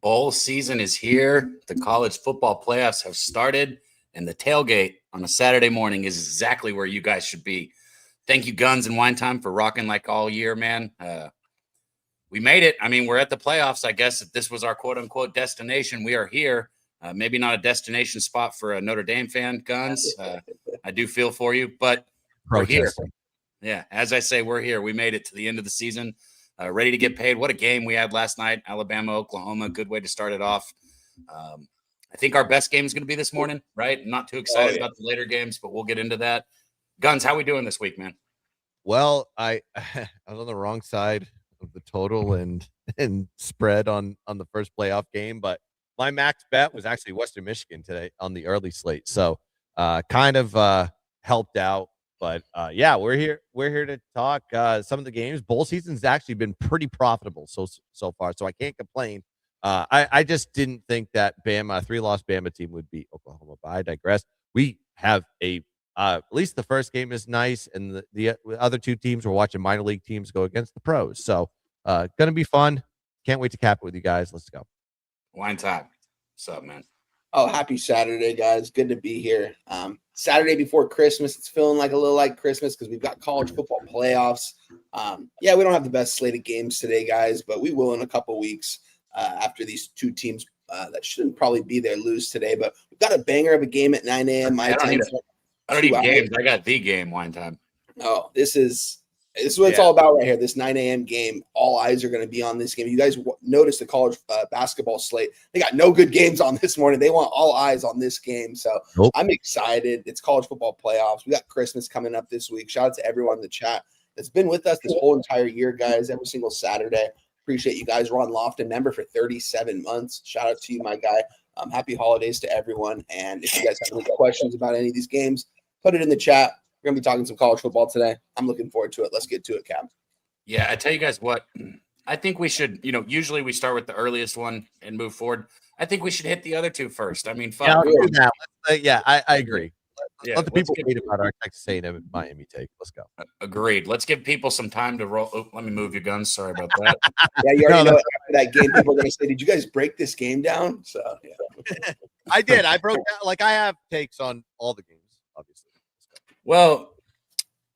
bowl season is here. The college football playoffs have started, and the tailgate on a Saturday morning is exactly where you guys should be. Thank you, Guns and Wine Time, for rocking like all year, man. We made it. I mean, we're at the playoffs. I guess if this was our quote-unquote destination, we are here. Maybe not a destination spot for a Notre Dame fan, Guns. I do feel for you, but we're here. Yeah, as I say, we're here. We made it to the end of the season. Ready to get paid. What a game we had last night. Alabama, Oklahoma. Good way to start it off. I think our best game is going to be this morning, right? I'm not too excited about the later games, but we'll get into that. Guns, how we doing this week, man? Well, I was on the wrong side of the total and spread on the first playoff game, but my max bet was actually Western Michigan today on the early slate. So kind of helped out. But yeah, we're here to talk some of the games. Bowl season's actually been pretty profitable so far, so I can't complain. I just didn't think that Bama, a 3-loss Bama team, would beat Oklahoma, but I digress. We have at least the first game is nice, and the other two teams, we're watching minor league teams go against the pros. So gonna be fun. Can't wait to cap it with you guys. Let's go. Wine Time. What's up, man? Oh, happy Saturday, guys. Good to be here. Saturday before Christmas. It's feeling like a little like Christmas because we've got college football playoffs. Yeah, we don't have the best slate of games today, guys, but we will in a couple weeks after these two teams that shouldn't probably be there lose today. But we've got a banger of a game at 9 a.m. my time. I don't need games. I got the game. Wine Time. Oh, this is what it's all about right here. This 9 a.m. game, all eyes are going to be on this game. You guys notice the college basketball slate. They got no good games on this morning. They want all eyes on this game. So I'm excited. It's college football playoffs. We got Christmas coming up this week. Shout out to everyone in the chat that's been with us this whole entire year, guys, every single Saturday. Appreciate you guys. Ron Lofton, member for 37 months. Shout out to you, my guy. Happy holidays to everyone. And if you guys have any questions about any of these games, put it in the chat. We're going to be talking some college football today. I'm looking forward to it. Let's get to it, Cab. Yeah, I tell you guys what, I think we should, usually we start with the earliest one and move forward. I think we should hit the other two first. I mean, fuck. Yeah, do that. I agree. Let the people read about our Texas A&M Miami take. Let's go. Agreed. Let's give people some time to roll. Oh, let me move your guns. Sorry about that. Yeah, you already know after that game, people are going to say, did you guys break this game down? So, yeah. I did. I broke down. Like, I have takes on all the games, obviously. Well,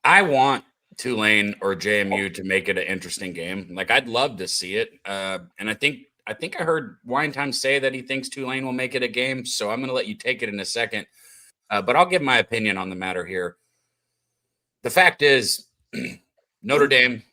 I want Tulane or JMU to make it an interesting game. Like, I'd love to see it. And I think I heard Wine Time say that he thinks Tulane will make it a game. So I'm going to let you take it in a second. But I'll give my opinion on the matter here. The fact is, Notre Dame,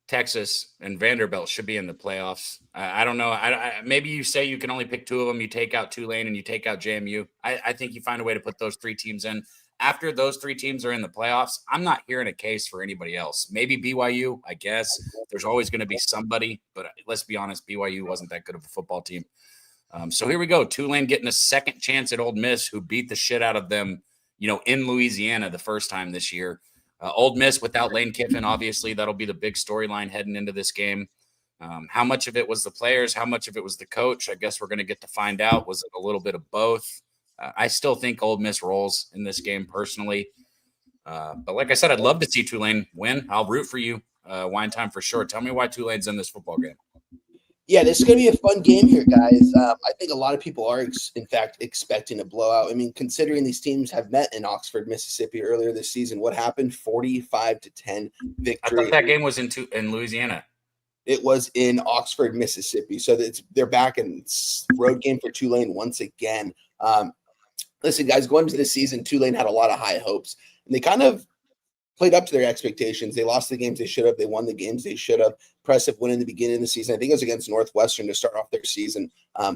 Texas, and Vanderbilt should be in the playoffs. I don't know. Maybe you say you can only pick two of them. You take out Tulane and you take out JMU. I think you find a way to put those three teams in. After those three teams are in the playoffs, I'm not hearing a case for anybody else. Maybe BYU, I guess. There's always going to be somebody. But let's be honest, BYU wasn't that good of a football team. So here we go. Tulane getting a second chance at Ole Miss, who beat the shit out of them, in Louisiana the first time this year. Ole Miss without Lane Kiffin, obviously, that'll be the big storyline heading into this game. How much of it was the players? How much of it was the coach? I guess we're going to get to find out. Was it a little bit of both? I still think Ole Miss rolls in this game personally. But like I said, I'd love to see Tulane win. I'll root for you. Wine Time for sure. Tell me why Tulane's in this football game. Yeah, this is going to be a fun game here, guys. I think a lot of people are, in fact, expecting a blowout. I mean, considering these teams have met in Oxford, Mississippi earlier this season, what happened? 45-10 victory. I thought that game was in Louisiana. It was in Oxford, Mississippi. So they're back in road game for Tulane once again. Listen, guys, going into this season, Tulane had a lot of high hopes, and they kind of played up to their expectations. They lost the games they should have. They won the games they should have. Impressive win in the beginning of the season. I think it was against Northwestern to start off their season,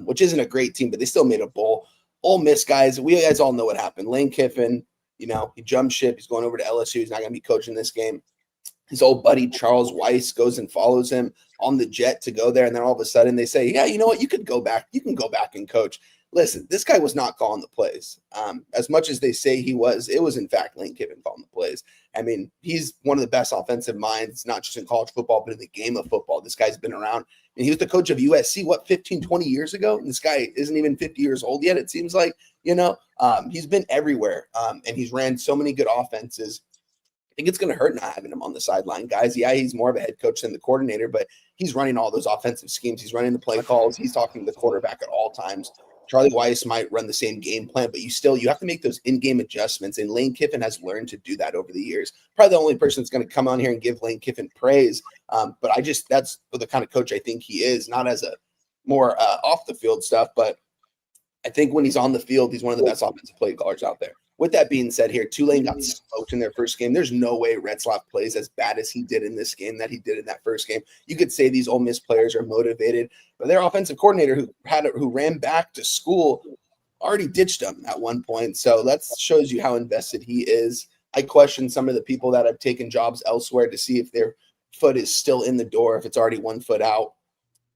which isn't a great team, but they still made a bowl. Ole Miss, guys, we guys all know what happened. Lane Kiffin, he jumped ship. He's going over to LSU. He's not going to be coaching this game. His old buddy Charles Weiss goes and follows him on the jet to go there, and then all of a sudden they say, yeah, you know what? You could go back. You can go back and coach. Listen, this guy was not calling the plays. As much as they say he was, it was in fact Lane Kiffin calling the plays. I mean, he's one of the best offensive minds, not just in college football, but in the game of football. This guy's been around. And he was the coach of USC, 15, 20 years ago? And this guy isn't even 50 years old yet, it seems like. He's been everywhere. And he's ran so many good offenses. think it's going to hurt not having him on the sideline, guys. Yeah, he's more of a head coach than the coordinator, but he's running all those offensive schemes. He's running the play calls. He's talking to the quarterback at all times. Charlie Weiss might run the same game plan, but you have to make those in-game adjustments, and Lane Kiffin has learned to do that over the years. Probably the only person that's going to come on here and give Lane Kiffin praise, but that's the kind of coach I think he is, not as a more off the field stuff, but I think when he's on the field, he's one of the best offensive play callers out there. With that being said here, Tulane got smoked in their first game. There's no way Retzlaff plays as bad as he did in this game that he did in that first game. You could say these Ole Miss players are motivated, but their offensive coordinator who ran back to school already ditched them at one point. So that shows you how invested he is. I question some of the people that have taken jobs elsewhere to see if their foot is still in the door, if it's already 1 foot out.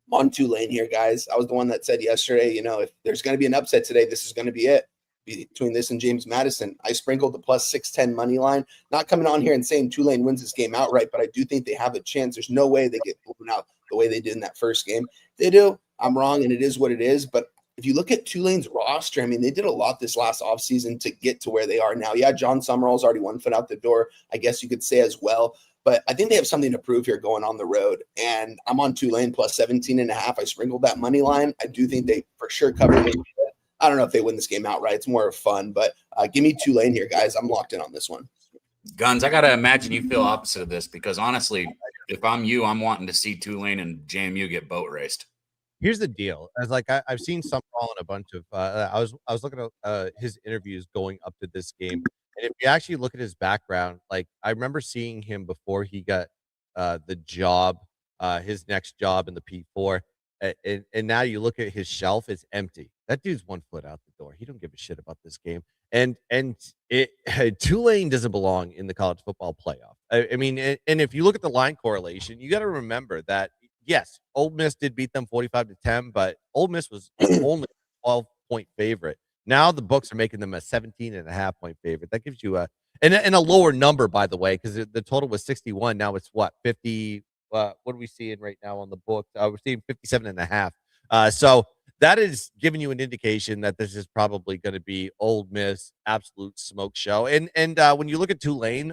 I'm on Tulane here, guys. I was the one that said yesterday, if there's going to be an upset today, this is going to be it. Between this and James Madison, I sprinkled the plus 610 money line. Not coming on here and saying Tulane wins this game outright, but I do think they have a chance. There's no way they get blown out the way they did in that first game. They do. I'm wrong, and it is what it is. But if you look at Tulane's roster, I mean, they did a lot this last offseason to get to where they are now. Yeah, John Summerall's already 1 foot out the door, I guess you could say as well. But I think they have something to prove here going on the road. And I'm on Tulane plus 17.5. I sprinkled that money line. I do think they for sure cover it. I don't know if they win this game outright. It's more fun, but give me Tulane here, guys. I'm locked in on this one. Guns, I got to imagine you feel opposite of this because honestly, if I'm you, I'm wanting to see Tulane and JMU get boat raced. Here's the deal. As I've seen Summerall in a bunch of I was looking at his interviews going up to this game. And if you actually look at his background, I remember seeing him before he got the job, his next job in the P4. And now you look at his shelf, it's empty. That dude's 1 foot out the door. He don't give a shit about this game. And Tulane doesn't belong in the college football playoff. I mean, and if you look at the line correlation, you got to remember that, yes, Ole Miss did beat them 45-10, but Ole Miss was only a 12-point favorite. Now the books are making them a 17.5-point favorite. That gives you a lower number, by the way, because the total was 61. Now it's what, 50? What are we seeing right now on the book? We're seeing 57.5. So that is giving you an indication that this is probably going to be Ole Miss absolute smoke show. And when you look at Tulane,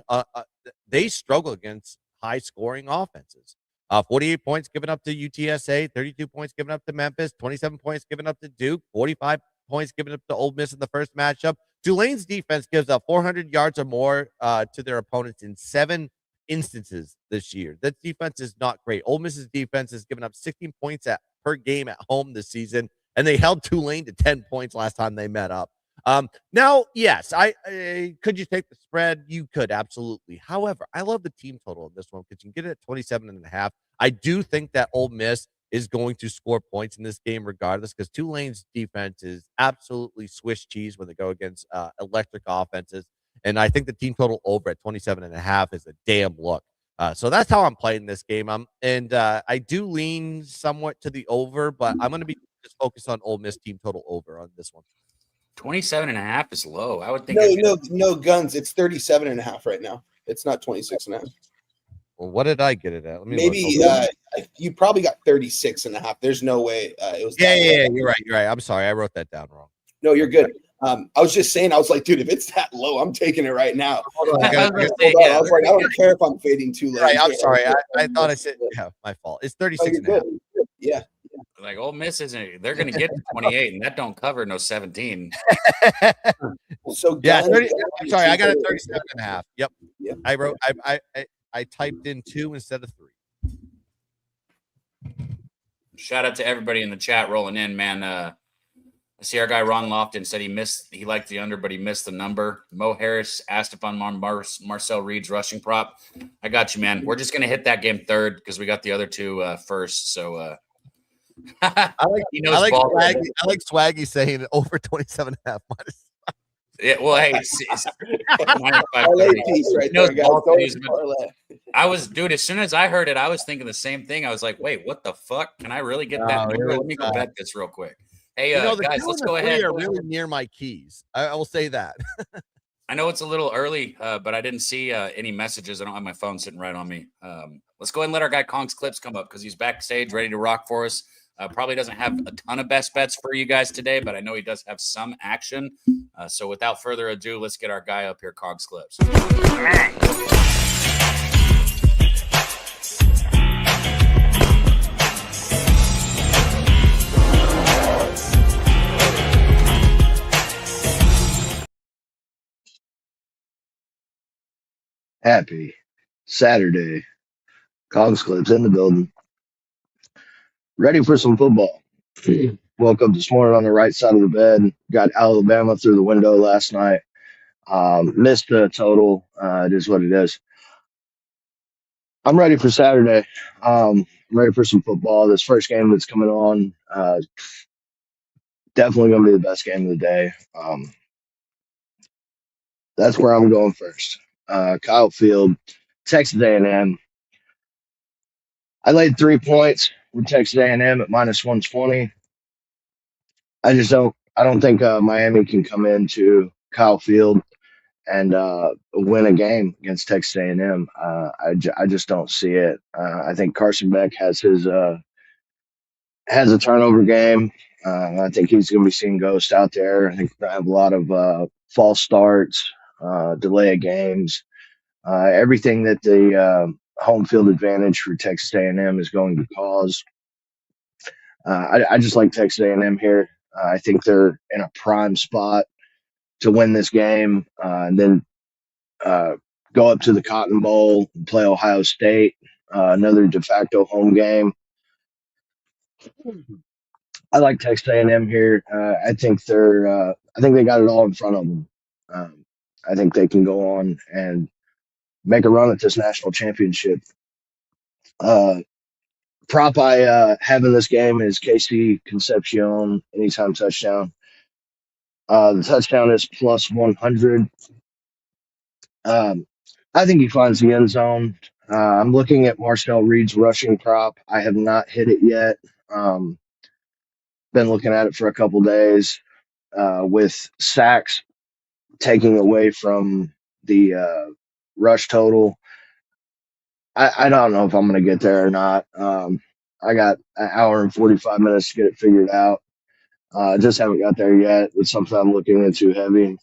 they struggle against high scoring offenses. 48 points given up to UTSA, 32 points given up to Memphis, 27 points given up to Duke, 45 points given up to Ole Miss in the first matchup. Tulane's defense gives up 400 yards or more to their opponents in 7 instances this year. That defense is not great. Ole Miss's defense has given up 16 points per game at home this season, and they held Tulane to 10 points last time they met up. Now, yes, I could you take the spread? You could, absolutely. However, I love the team total of this one because you can get it at 27.5. I do think that Ole Miss is going to score points in this game regardless because Tulane's defense is absolutely Swiss cheese when they go against electric offenses. And I think the team total over at 27.5 is a damn look. So that's how I'm playing this game. I do lean somewhat to the over, but I'm going to be just focused on Ole Miss team total over on this one. 27.5 is low. I would think. No guns. It's 37.5 right now. It's not 26.5. Well, what did I get it at? Let me maybe you probably got 36.5. There's no way it was. Yeah. You're right. I'm sorry. I wrote that down wrong. No, you're good. I was just saying, I was like, dude, if it's that low, I'm taking it right now. I was like, I don't care if I'm fading too late. Right, I'm sorry. I thought I said, yeah, my fault. It's 36.5. Yeah. Like Ole Miss isn't. They're going to get to 28, and that don't cover no 17. So yeah, 30, I'm sorry. I got it 37.5. Yep. Yeah. I wrote. I typed in 2 instead of 3. Shout out to everybody in the chat rolling in, man. I see our guy Ron Lofton said he liked the under, but he missed the number. Mo Harris asked if on Marcel Reed's rushing prop. I got you, man. We're just gonna hit that game third because we got the other two first. So I like Swaggy saying over 27.5 minus. Yeah, well, hey, I was, dude. As soon as I heard it, I was thinking the same thing. I was like, "Wait, what the fuck? Can I really get that number? Let me go bet this real quick." Hey, guys, let's go ahead. Are really near my keys. I will say that. I know it's a little early, but I didn't see any messages. I don't have my phone sitting right on me. Let's go ahead and let our guy Kong's Clips come up because he's backstage ready to rock for us. Probably doesn't have a ton of best bets for you guys today, but I know he does have some action. So without further ado, let's get our guy up here, Kong's Clips. Happy Saturday. Cogs Clips in the building. Ready for some football. Woke up this morning on the right side of the bed. Got Alabama through the window last night. Missed the total. It is what it is. I'm ready for Saturday. I'm ready for some football. This first game that's coming on, definitely going to be the best game of the day. That's where I'm going first. Kyle Field, Texas A&M. I laid 3 points with Texas A&M at minus 120. I don't think Miami can come into Kyle Field and win a game against Texas A&M. I just don't see it. I think Carson Beck has a turnover game. I think he's going to be seeing ghosts out there. I think we're going to have a lot of false starts, delay of games, everything that the home field advantage for Texas A&M is going to cause. I just like Texas A&M here. I think they're in a prime spot to win this game, and then go up to the Cotton Bowl and play Ohio State, another de facto home game. I like Texas A&M here. I think they got it all in front of them. I think they can go on and make a run at this national championship. Prop I have in this game is KC Concepcion anytime touchdown. The touchdown is plus 100. I think he finds the end zone. I'm looking at Marcel Reed's rushing prop. I have not hit it yet. Been looking at it for a couple days. With sacks taking away from the rush total, I don't know if I'm going to get there or not. I got an hour and 45 minutes to get it figured out. Just haven't got there yet. It's something I'm looking into heavy.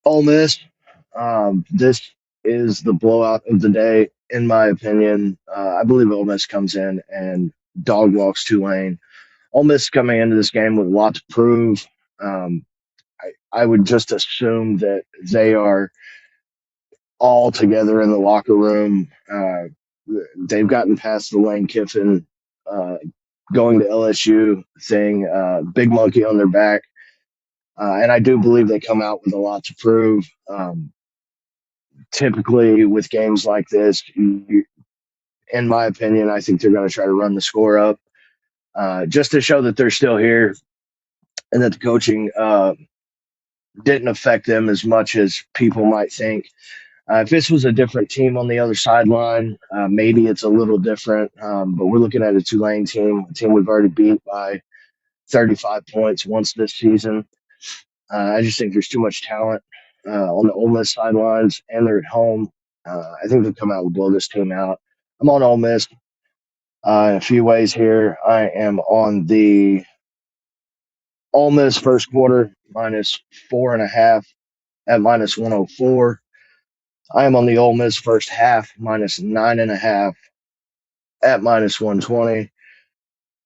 Ole Miss. This is the blowout of the day, in my opinion. I believe Ole Miss comes in and dog walks Tulane. Ole Miss is coming into this game with a lot to prove. I would just assume that they are all together in the locker room. They've gotten past the Lane Kiffin going to LSU thing, big monkey on their back. And I do believe they come out with a lot to prove. Typically, with games like this, in my opinion, I think they're going to try to run the score up just to show that they're still here and that the coaching didn't affect them as much as people might think. If this was a different team on the other sideline, maybe it's a little different. But we're looking at a Tulane team, a team we've already beat by 35 points once this season. I just think there's too much talent on the Ole Miss sidelines, and they're at home. I think they'll come out and blow this team out. I'm on Ole Miss in a few ways here. I am on the Ole Miss first quarter minus 4.5 at minus 104. I am on the Ole Miss first half minus 9.5 at minus 120.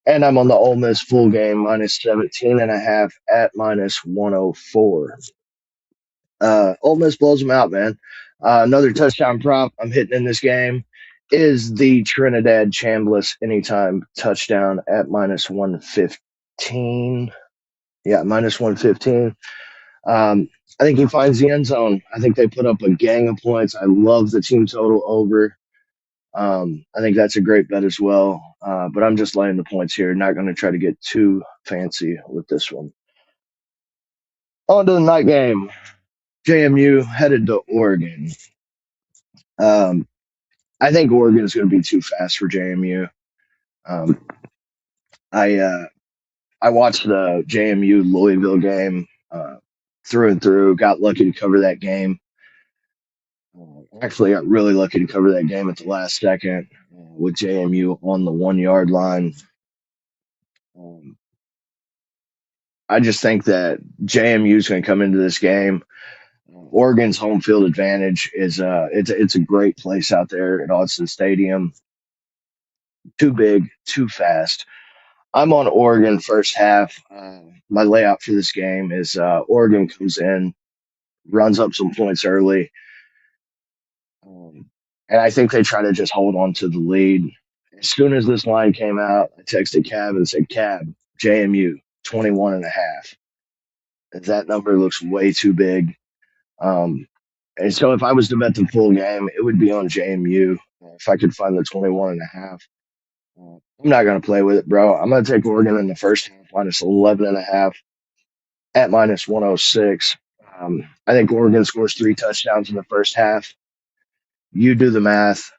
And I'm on the Ole Miss full game minus 17.5 at minus 104. Ole Miss blows them out, man. Another touchdown prop I'm hitting in this game is the Trinidad Chambliss anytime touchdown at minus 115. Yeah, minus 115. I think he finds the end zone. I think they put up a gang of points. I love the team total over. I think that's a great bet as well. But I'm just laying the points here. Not going to try to get too fancy with this one. On to the night game. JMU headed to Oregon. I think Oregon is going to be too fast for JMU. I watched the JMU Louisville game through and through. Got lucky to cover that game. Actually, got really lucky to cover that game at the last second with JMU on the 1 yard line. I just think that JMU is going to come into this game. Oregon's home field advantage is it's a great place out there at Austin Stadium. Too big, too fast. I'm on Oregon first half. My layout for this game is Oregon comes in runs up some points early. And I think they try to just hold on to the lead. As soon as this line came out, I texted Cab and said, Cab, JMU, 21.5. That number looks way too big. And so if I was to bet the full game, it would be on JMU if I could find the 21.5. I'm not going to play with it, bro. I'm going to take Oregon in the first half minus 11.5 at minus 106. I think Oregon scores 3 touchdowns in the first half. You do the math.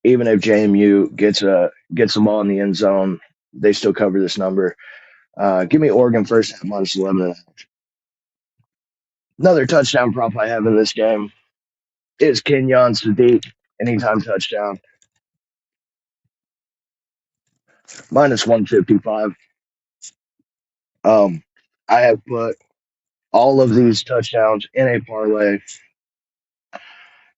Even if JMU gets the ball in the end zone, they still cover this number. Give me Oregon first half minus 11.5. Another touchdown prop I have in this game is Kenyon Sadiq, anytime touchdown, minus 155. I have put all of these touchdowns in a parlay.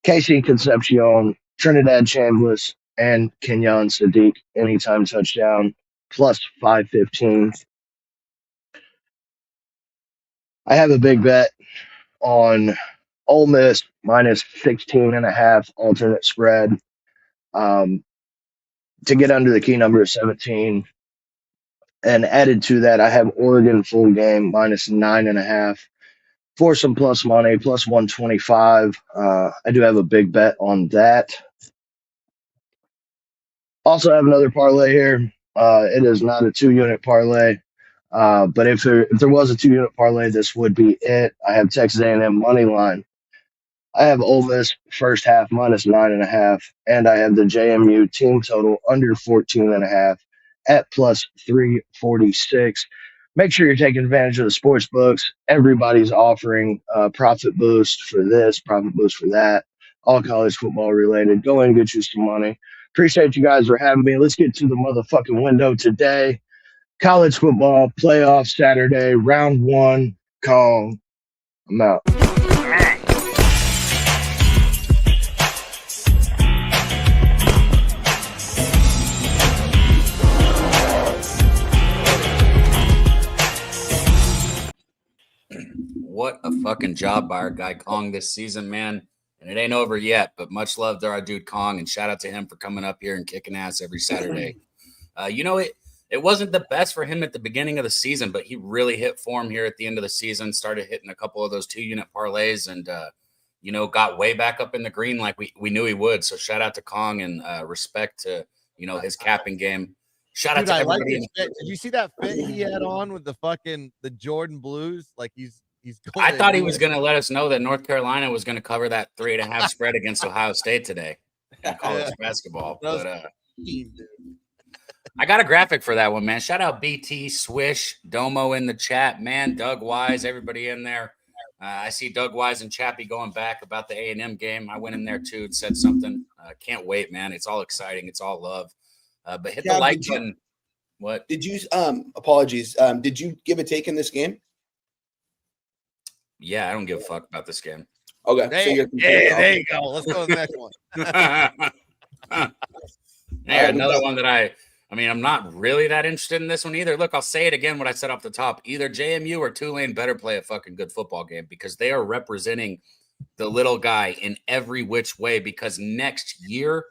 Casey Concepcion, Trinidad Chambliss, and Kenyon Sadiq, anytime touchdown, plus 515. I have a big bet on Ole Miss minus 16.5 alternate spread to get under the key number of 17. And added to that, I have Oregon full game minus 9.5 for some plus money, plus 125. I do have a big bet on that. Also have another parlay here. It is not a 2-unit parlay, but if there was a 2-unit parlay, this would be it. I have Texas A&M money line. I have Ole Miss first half minus 9.5, and I have the JMU team total under 14.5 at plus 346. Make sure you're taking advantage of the sports books. Everybody's offering profit boost for this, profit boost for that, all college football related. Go in and get you some money. Appreciate you guys for having me. Let's get to the motherfucking window today. College football playoff Saturday, round 1. Call. I'm out. What a fucking job by our guy Kong this season, man. And it ain't over yet, but much love to our dude Kong, and shout out to him for coming up here and kicking ass every Saturday. It wasn't the best for him at the beginning of the season, but he really hit form here at the end of the season, started hitting a couple of those 2-unit parlays, and got way back up in the green like we knew he would. So shout out to Kong, and respect to his capping game. Shout out to everybody. Did you see that fit he had on with the Jordan Blues? Like he's going. I thought he was going to let us know that North Carolina was going to cover that 3.5 spread against Ohio State today in college basketball. But I got a graphic for that one, man. Shout out BT, Swish, Domo in the chat, man. Doug Wise, everybody in there. I see Doug Wise and Chappie going back about the A&M game. I went in there too and said something. Can't wait, man. It's all exciting. It's all love. But hit the like button. What did you? Apologies. Did you give a take in this game? Yeah, I don't give a fuck about this game. Okay. There you go. Let's go to the next one. Another one that I'm not really that interested in this one either. Look, I'll say it again, what I said off the top. Either JMU or Tulane better play a fucking good football game, because they are representing the little guy in every which way, because next year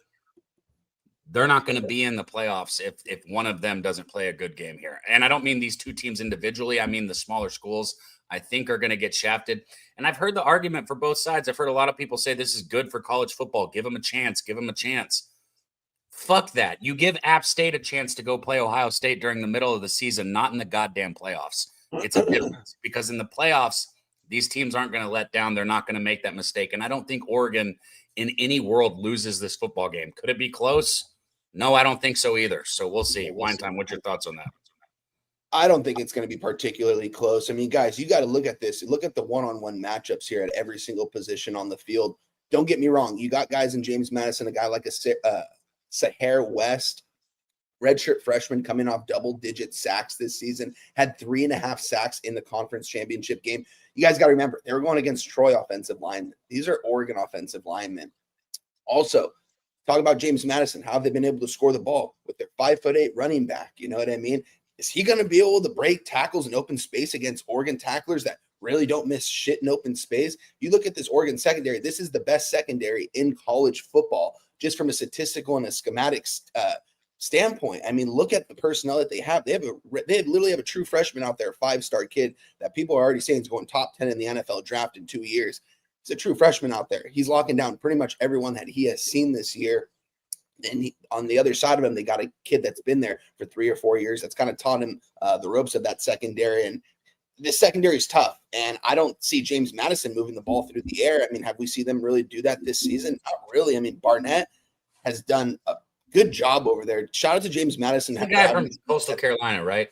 they're not going to be in the playoffs if one of them doesn't play a good game here. And I don't mean these two teams individually. I mean the smaller schools, I think, are going to get shafted. And I've heard the argument for both sides. I've heard a lot of people say this is good for college football. Give them a chance. Give them a chance. Fuck that. You give App State a chance to go play Ohio State during the middle of the season, not in the goddamn playoffs. It's a difference, because in the playoffs, these teams aren't going to let down. They're not going to make that mistake. And I don't think Oregon in any world loses this football game. Could it be close? No, I don't think so either. So we'll see. Wine Time, what's your thoughts on that? I don't think it's going to be particularly close. I mean, guys, you got to look at this. Look at the one-on-one matchups here at every single position on the field. Don't get me wrong. You got guys in James Madison, a guy like a Sahar West, redshirt freshman coming off double-digit sacks this season, had 3.5 sacks in the conference championship game. You guys got to remember, they were going against Troy offensive linemen. These are Oregon offensive linemen. Also, talk about James Madison. How have they been able to score the ball with their 5'8" running back? You know what I mean? Is he going to be able to break tackles in open space against Oregon tacklers that really don't miss shit in open space. You look at this Oregon secondary, this is the best secondary in college football, just from a statistical and a schematic standpoint. I mean, look at the personnel that they have. They literally have a true freshman out there, a 5-star kid that people are already saying is going top 10 in the NFL draft in 2 years. He's a true freshman out there. He's locking down pretty much everyone that he has seen this year. And on the other side of him, they got a kid that's been there for 3 or 4 years. That's kind of taught him the ropes of that secondary. And this secondary is tough. And I don't see James Madison moving the ball through the air. I mean, have we seen them really do that this season? Not really. I mean, Barnett has done a good job over there. Shout out to James Madison. The guy from Coastal Carolina, right?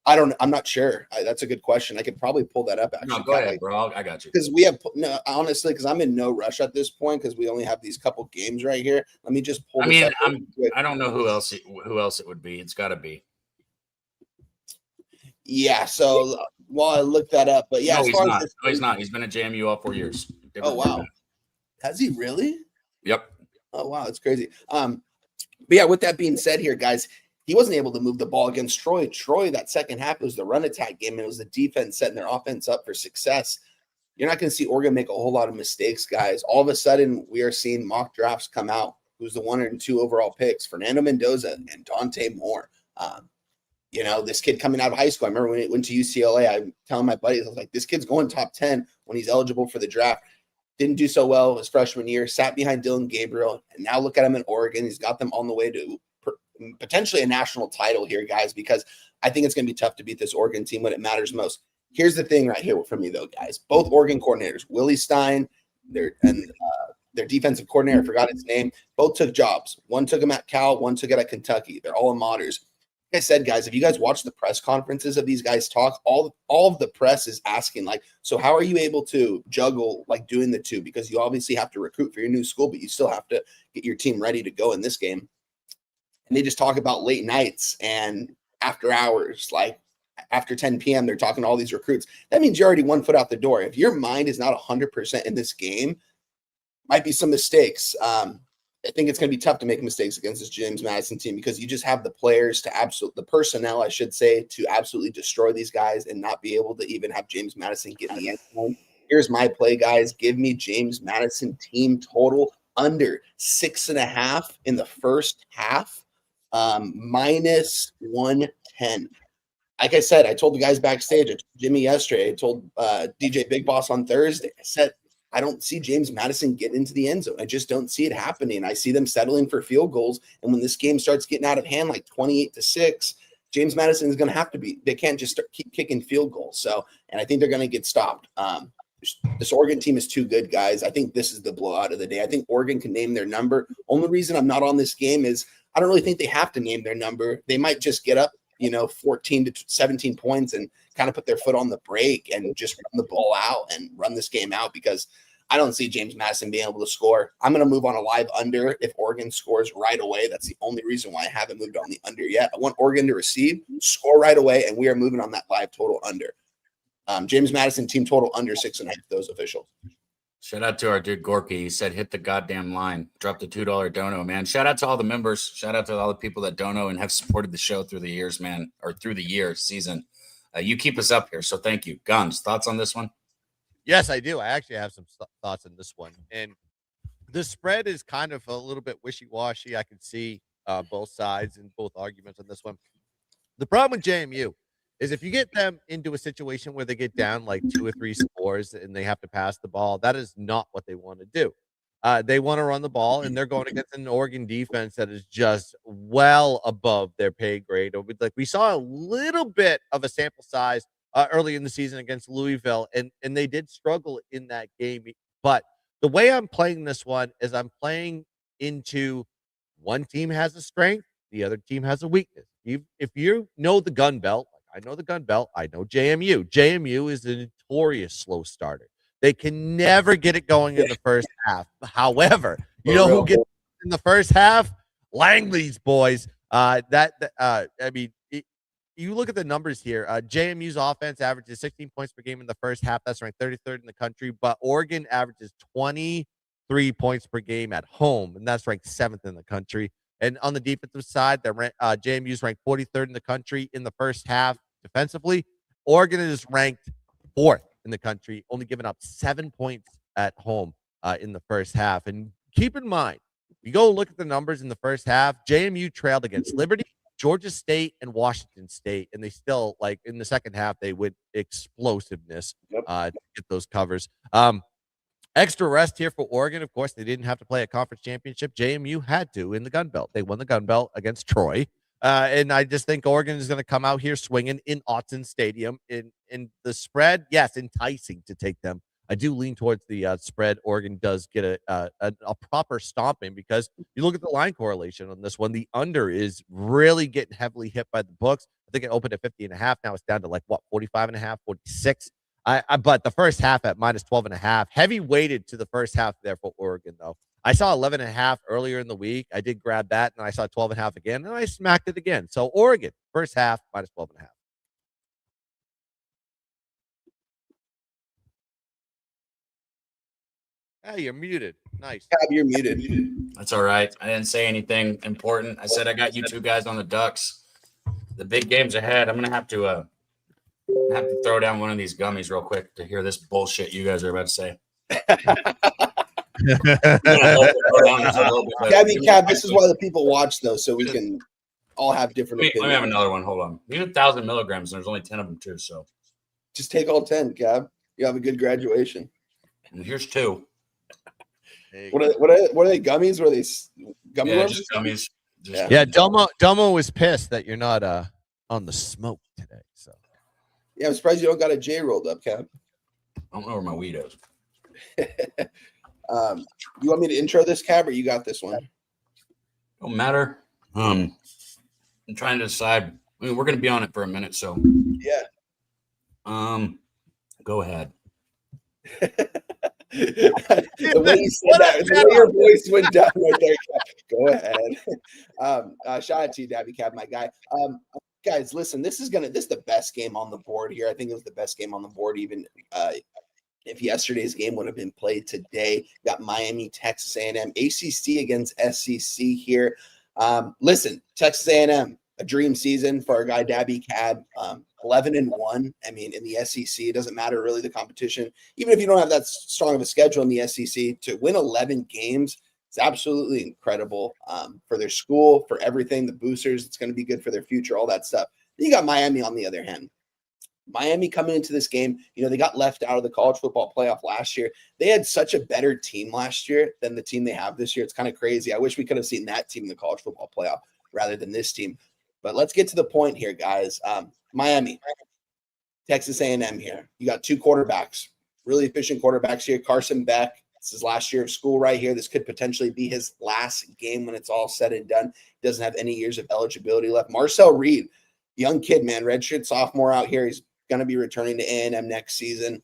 I'm not sure. That's a good question. I could probably pull that up. Actually, no, go ahead, bro. I got you. Because we have honestly, because I'm in no rush at this point because we only have these couple games right here. Let me just pull. I don't know who else it would be. It's got to be. Yeah. So while I look that up, but yeah, no, he's not. No, he's not. He's been at JMU all 4 years. Oh wow, has he really? Yep. Oh wow, that's crazy. But yeah, with that being said, here, guys. He wasn't able to move the ball against Troy. Troy, that second half, it was the run attack game, and it was the defense setting their offense up for success. You're not going to see Oregon make a whole lot of mistakes, guys. All of a sudden, we are seeing mock drafts come out. Who's the 1 and 2 overall picks? Fernando Mendoza and Dante Moore. This kid coming out of high school. I remember when he went to UCLA, I'm telling my buddies, I was like, this kid's going top 10 when he's eligible for the draft. Didn't do so well his freshman year, sat behind Dylan Gabriel, and now look at him in Oregon. He's got them on the way to potentially a national title here, guys, because I think it's going to be tough to beat this Oregon team when it matters most. Here's the thing right here for me, though, guys. Both Oregon coordinators, Willie Stein, their defensive coordinator, I forgot his name, both took jobs. One took him at Cal, one took it at Kentucky. They're all Amateurs. Like I said, guys, if you guys watch the press conferences of these guys talk, all of the press is asking, like, so how are you able to juggle, like, doing the two? Because you obviously have to recruit for your new school, but you still have to get your team ready to go in this game. And they just talk about late nights and after hours, like after 10 p.m., they're talking to all these recruits. That means you're already 1 foot out the door. If your mind is not 100% in this game, might be some mistakes. I think it's going to be tough to make mistakes against this James Madison team because you just have the players to the personnel, I should say, to absolutely destroy these guys and not be able to even have James Madison get in the end zone. Here's my play, guys. Give me James Madison team total under 6.5 in the first half. Minus 110. Like I said, I told the guys backstage, I told Jimmy yesterday, I told DJ Big Boss on Thursday, I said, I don't see James Madison get into the end zone. I just don't see it happening. I see them settling for field goals. And when this game starts getting out of hand, like 28-6, James Madison is going to have to be, they can't just keep kicking field goals. So, and I think they're going to get stopped. This Oregon team is too good, guys. I think this is the blowout of the day. I think Oregon can name their number. Only reason I'm not on this game is I don't really think they have to name their number. They might just get up, 14 to 17 points and kind of put their foot on the brake and just run the ball out and run this game out because I don't see James Madison being able to score. I'm going to move on a live under if Oregon scores right away. That's the only reason why I haven't moved on the under yet. I want Oregon to receive, score right away, and we are moving on that live total under. James Madison team total under 6.5, those officials. Shout out to our dude Gorky. He said, hit the goddamn line. Drop the $2 dono, man. Shout out to all the members. Shout out to all the people that dono and have supported the show through the years, man, or through the year season. You keep us up here, so thank you. Guns, thoughts on this one? Yes, I do. I actually have some thoughts on this one. And the spread is kind of a little bit wishy-washy. I can see both sides and both arguments on this one. The problem with JMU is if you get them into a situation where they get down like 2 or 3 scores and they have to pass the ball, that is not what they want to do. They want to run the ball, and they're going against an Oregon defense that is just well above their pay grade. Like we saw a little bit of a sample size early in the season against Louisville, and they did struggle in that game. But the way I'm playing this one is I'm playing into one team has a strength, the other team has a weakness. If you know the gun belt, I know the gun belt. I know JMU. JMU is a notorious slow starter. They can never get it going in the first half. However, you know who gets in the first half? Langley's boys. You look at the numbers here. JMU's offense averages 16 points per game in the first half. That's ranked 33rd in the country. But Oregon averages 23 points per game at home, and that's ranked 7th in the country. And on the defensive side, JMU's ranked 43rd in the country in the first half defensively. Oregon is ranked 4th in the country, only giving up 7 points at home in the first half. And keep in mind, you go look at the numbers in the first half, JMU trailed against Liberty, Georgia State, and Washington State, and they still, like, in the second half, they went explosiveness to get those covers. Extra rest here for Oregon. Of course, they didn't have to play a conference championship. JMU had to in the Gun Belt. They won the Gun Belt against Troy. And I just think Oregon is going to come out here swinging in Autzen Stadium. In the spread, yes, enticing to take them. I do lean towards the spread. Oregon does get a proper stomping because you look at the line correlation on this one. The under is really getting heavily hit by the books. I think it opened at 50.5. Now it's down to 45.5, 46. But the first half at minus 12.5, heavy weighted to the first half there for Oregon, though. I saw 11.5 earlier in the week. I did grab that, and I saw 12.5 again, and I smacked it again. So Oregon, first half, minus 12.5. Hey, you're muted. Nice. Cab, you're muted. That's all right. I didn't say anything important. I said I got you two guys on the Ducks. The big game's ahead. I'm gonna have to throw down one of these gummies real quick to hear this bullshit you guys are about to say. Daby Cab, this is why the people watch, though, so we can all have different opinions. Let me have another one. Hold on. These are 1,000 milligrams, and there's only 10 of them, too. So just take all 10, Cab. You have a good graduation. And here's 2. What are they, gummies? What are they, gummy worms? Just gummies. Yeah, Domo was pissed that you're not on the smoke today. So yeah, I'm surprised you don't got a J rolled up, Cab. I don't know where my weed is. You want me to intro this, Cab, or you got this one? Don't matter. I'm trying to decide. I mean, we're going to be on it for a minute, so yeah. Go ahead. The way you said that, the way your voice went down right there. Go ahead. Shout out to you, Daby Cab, my guy. Guys, listen, this is the best game on the board here. I think it was the best game on the board, even if yesterday's game would have been played today. Got Miami, Texas A&M, ACC against SEC here. Listen, Texas A&M, a dream season for our guy Daby Cab. 11-1. I mean, in the SEC, it doesn't matter really the competition. Even if you don't have that strong of a schedule in the SEC, to win 11 games is absolutely incredible for their school, for everything, the boosters. It's going to be good for their future, all that stuff. Then you got Miami on the other hand. Miami coming into this game, they got left out of the college football playoff last year. They had such a better team last year than the team they have this year. It's kind of crazy. I wish we could have seen that team in the college football playoff rather than this team. But let's get to the point here, guys. Miami, Texas A&M here. You got 2 quarterbacks, really efficient quarterbacks here. Carson Beck, this is last year of school right here. This could potentially be his last game when it's all said and done. He doesn't have any years of eligibility left. Marcel Reed, young kid, man, redshirt sophomore out here. He's going to be returning to A&M next season.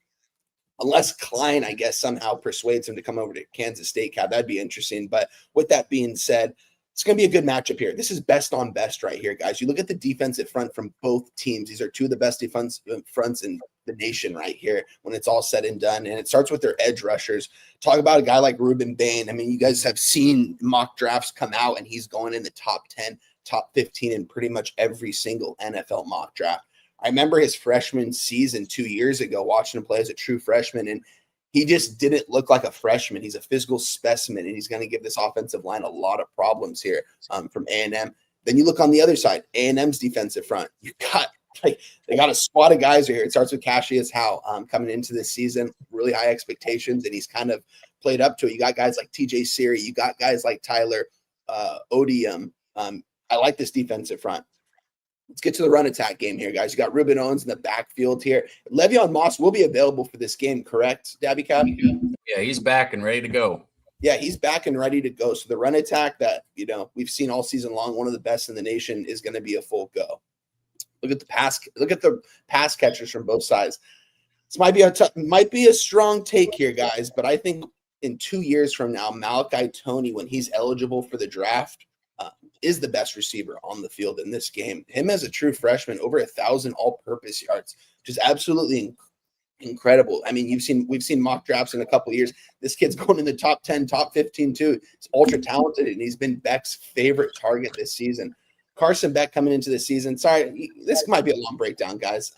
Unless Klein, I guess, somehow persuades him to come over to Kansas State. That'd be interesting. But with that being said, it's going to be a good matchup here. This is best on best right here, guys. You look at the defensive front from both teams. These are 2 of the best defense fronts in the nation right here when it's all said and done. And it starts with their edge rushers. Talk about a guy like Ruben Bain. I mean, you guys have seen mock drafts come out, and he's going in the top 10, top 15 in pretty much every single NFL mock draft. I remember his freshman season 2 years ago, watching him play as a true freshman, and he just didn't look like a freshman. He's a physical specimen, and he's going to give this offensive line a lot of problems here from A&M. Then you look on the other side, A&M's defensive front. You got they got a squad of guys here. It starts with Cassius Howe coming into this season, really high expectations, and he's kind of played up to it. You got guys like TJ Siri. You got guys like Tyler Odium. I like this defensive front. Let's get to the run attack game here, guys. You got Ruben Owens in the backfield here. Le'Veon Moss will be available for this game, correct, Daby Cab? Yeah, he's back and ready to go. Yeah, he's back and ready to go. So the run attack that, we've seen all season long, one of the best in the nation, is going to be a full go. Look at the pass catchers from both sides. This might be a strong take here, guys, but I think in 2 years from now, Malachi Toney, when he's eligible for the draft, is the best receiver on the field in this game. Him as a true freshman, over 1,000 all-purpose yards, which is absolutely incredible. I mean, we've seen mock drafts in a couple of years. This kid's going in the top 10, top 15 too. He's ultra talented, and he's been Beck's favorite target this season. Carson Beck coming into the season. Sorry, this might be a long breakdown, guys.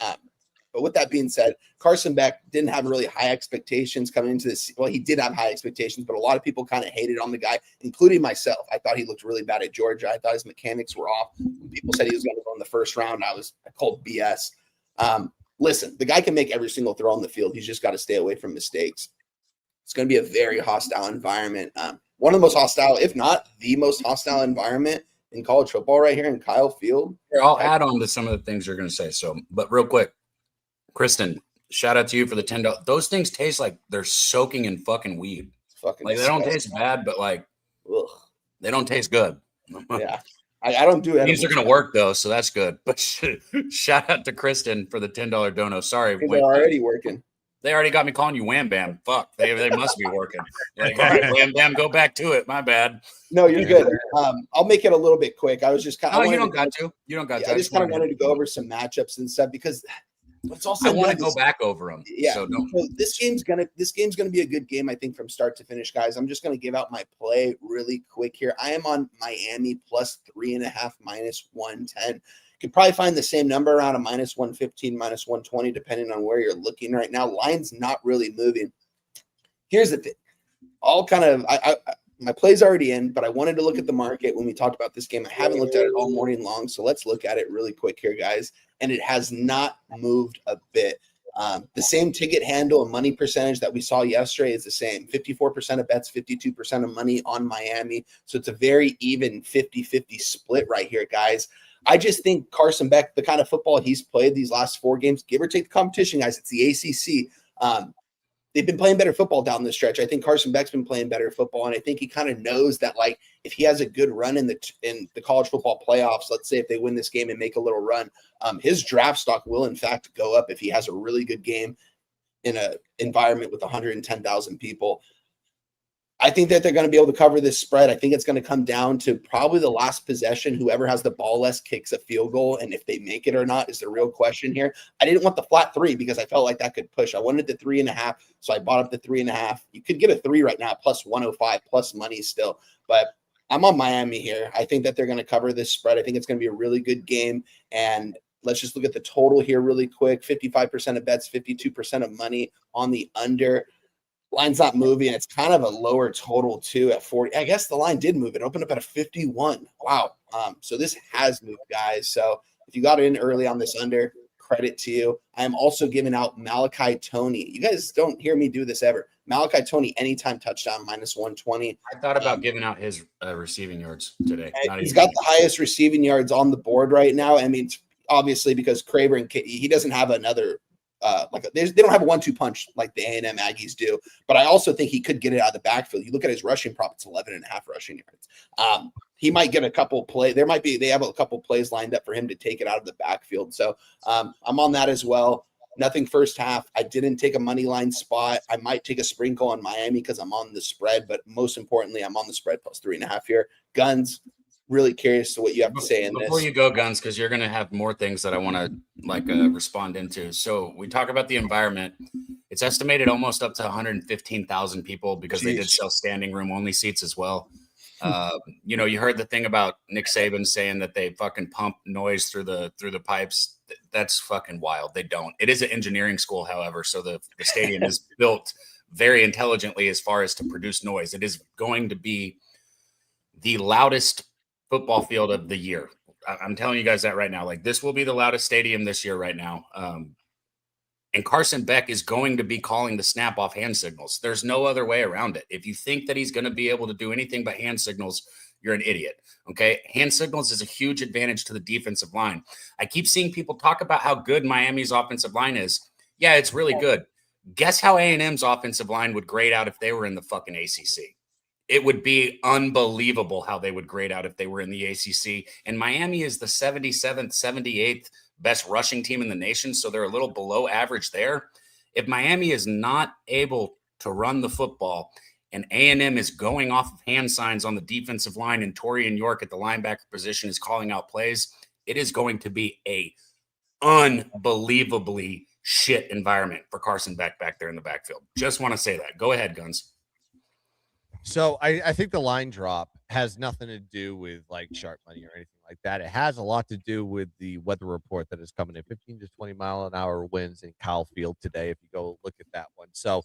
But with that being said, Carson Beck didn't have really high expectations coming into this. Well, he did have high expectations, but a lot of people kind of hated on the guy, including myself. I thought he looked really bad at Georgia. I thought his mechanics were off. When people said he was going to go in the first round, I called BS. Listen, the guy can make every single throw on the field. He's just got to stay away from mistakes. It's going to be a very hostile environment. One of the most hostile, if not the most hostile environment in college football right here in Kyle Field. I'll add on to some of the things you're going to say. So, but real quick, Kristen, shout out to you for the $10. Those things taste like they're soaking in fucking weed. Fucking like they don't taste bad, but like ugh. They don't taste good. Yeah. I don't do it. These are going to work though, so that's good. But shout out to Kristen for the $10 dono. Sorry, they're already working. They already got me calling you Wham Bam. Fuck, they must be working. Like, all right, Wham Bam, go back to it. My bad. No, you're good. I'll make it a little bit quick. I was just kind of. No, you don't got to. You don't got to. I just kind of wanted to go over some matchups and stuff because it's also. I want to go back over them. Yeah. So this game's gonna be a good game, I think, from start to finish, guys. I'm just gonna give out my play really quick here. I am on Miami plus 3.5 minus 110. Could probably find the same number around a minus 115, minus 120, depending on where you're looking right now. Line's not really moving. Here's the thing. My play's already in, but I wanted to look at the market when we talked about this game. I haven't looked at it all morning long, so let's look at it really quick here, guys. And it has not moved a bit. The same ticket handle and money percentage that we saw yesterday is the same. 54% of bets, 52% of money on Miami. So it's a very even 50-50 split right here, guys. I just think Carson Beck, the kind of football he's played these last 4 games, give or take the competition, guys, it's the ACC. They've been playing better football down the stretch. I think Carson Beck's been playing better football, and I think he kind of knows that, like, if he has a good run in the college football playoffs, let's say if they win this game and make a little run, his draft stock will, in fact, go up if he has a really good game in an environment with 110,000 people. I think that they're going to be able to cover this spread. I think it's going to come down to probably the last possession. Whoever has the ball less kicks a field goal, and if they make it or not is the real question here. I didn't want the flat 3 because I felt like that could push. I wanted the 3.5, so I bought up the 3.5. You could get a 3 right now, plus 105, plus money still. But I'm on Miami here. I think that they're going to cover this spread. I think it's going to be a really good game. And let's just look at the total here really quick. 55% of bets, 52% of money on the under. Line's not moving. It's kind of a lower total too at 40. I guess the line did move. It opened up at a 51. Wow. So this has moved, guys. So if you got in early on this under, credit to you. I am also giving out Malachi Toney. You guys don't hear me do this ever. Malachi Toney, anytime touchdown, minus 120. I thought about giving out his receiving yards today. He's got the highest receiving yards on the board right now. I mean, obviously because Craver and he doesn't have another they don't have a 1-2 punch like the A&M Aggies do, but I also think he could get it out of the backfield. You look at his rushing prop; it's 11.5 rushing yards. He might get a couple plays. They have a couple plays lined up for him to take it out of the backfield. So I'm on that as well. Nothing first half. I didn't take a money line spot. I might take a sprinkle on Miami because I'm on the spread, but most importantly, I'm on the spread plus 3.5 here. Guns. Really curious to what you have to say in this. Before you go, Guns, because you're going to have more things that I want to respond into. So we talk about the environment. It's estimated almost up to 115,000 people because they did sell standing room only seats as well. You heard the thing about Nick Saban saying that they fucking pump noise through the pipes. That's fucking wild. They don't. It is an engineering school, however, so the stadium is built very intelligently as far as to produce noise. It is going to be the loudest football field of the year. I'm telling you guys that right now. Like, this will be the loudest stadium this year right now. And Carson Beck is going to be calling the snap off hand signals. There's no other way around it. If you think that he's going to be able to do anything but hand signals, you're an idiot. Okay. Hand signals is a huge advantage to the defensive line. I keep seeing people talk about how good Miami's offensive line is. Yeah, it's really good. Guess how A&M's offensive line would grade out if they were in the fucking ACC. It would be unbelievable how they would grade out if they were in the ACC. And Miami is the 77th, 78th best rushing team in the nation, so they're a little below average there. If Miami is not able to run the football and A&M is going off of hand signs on the defensive line and Torian York at the linebacker position is calling out plays, it is going to be a unbelievably shit environment for Carson Beck back there in the backfield. Just want to say that. Go ahead, Guns. So I think the line drop has nothing to do with like sharp money or anything like that. It has a lot to do with the weather report that is coming in 15 to 20 mile an hour winds in Kyle Field today. If you go look at that one, so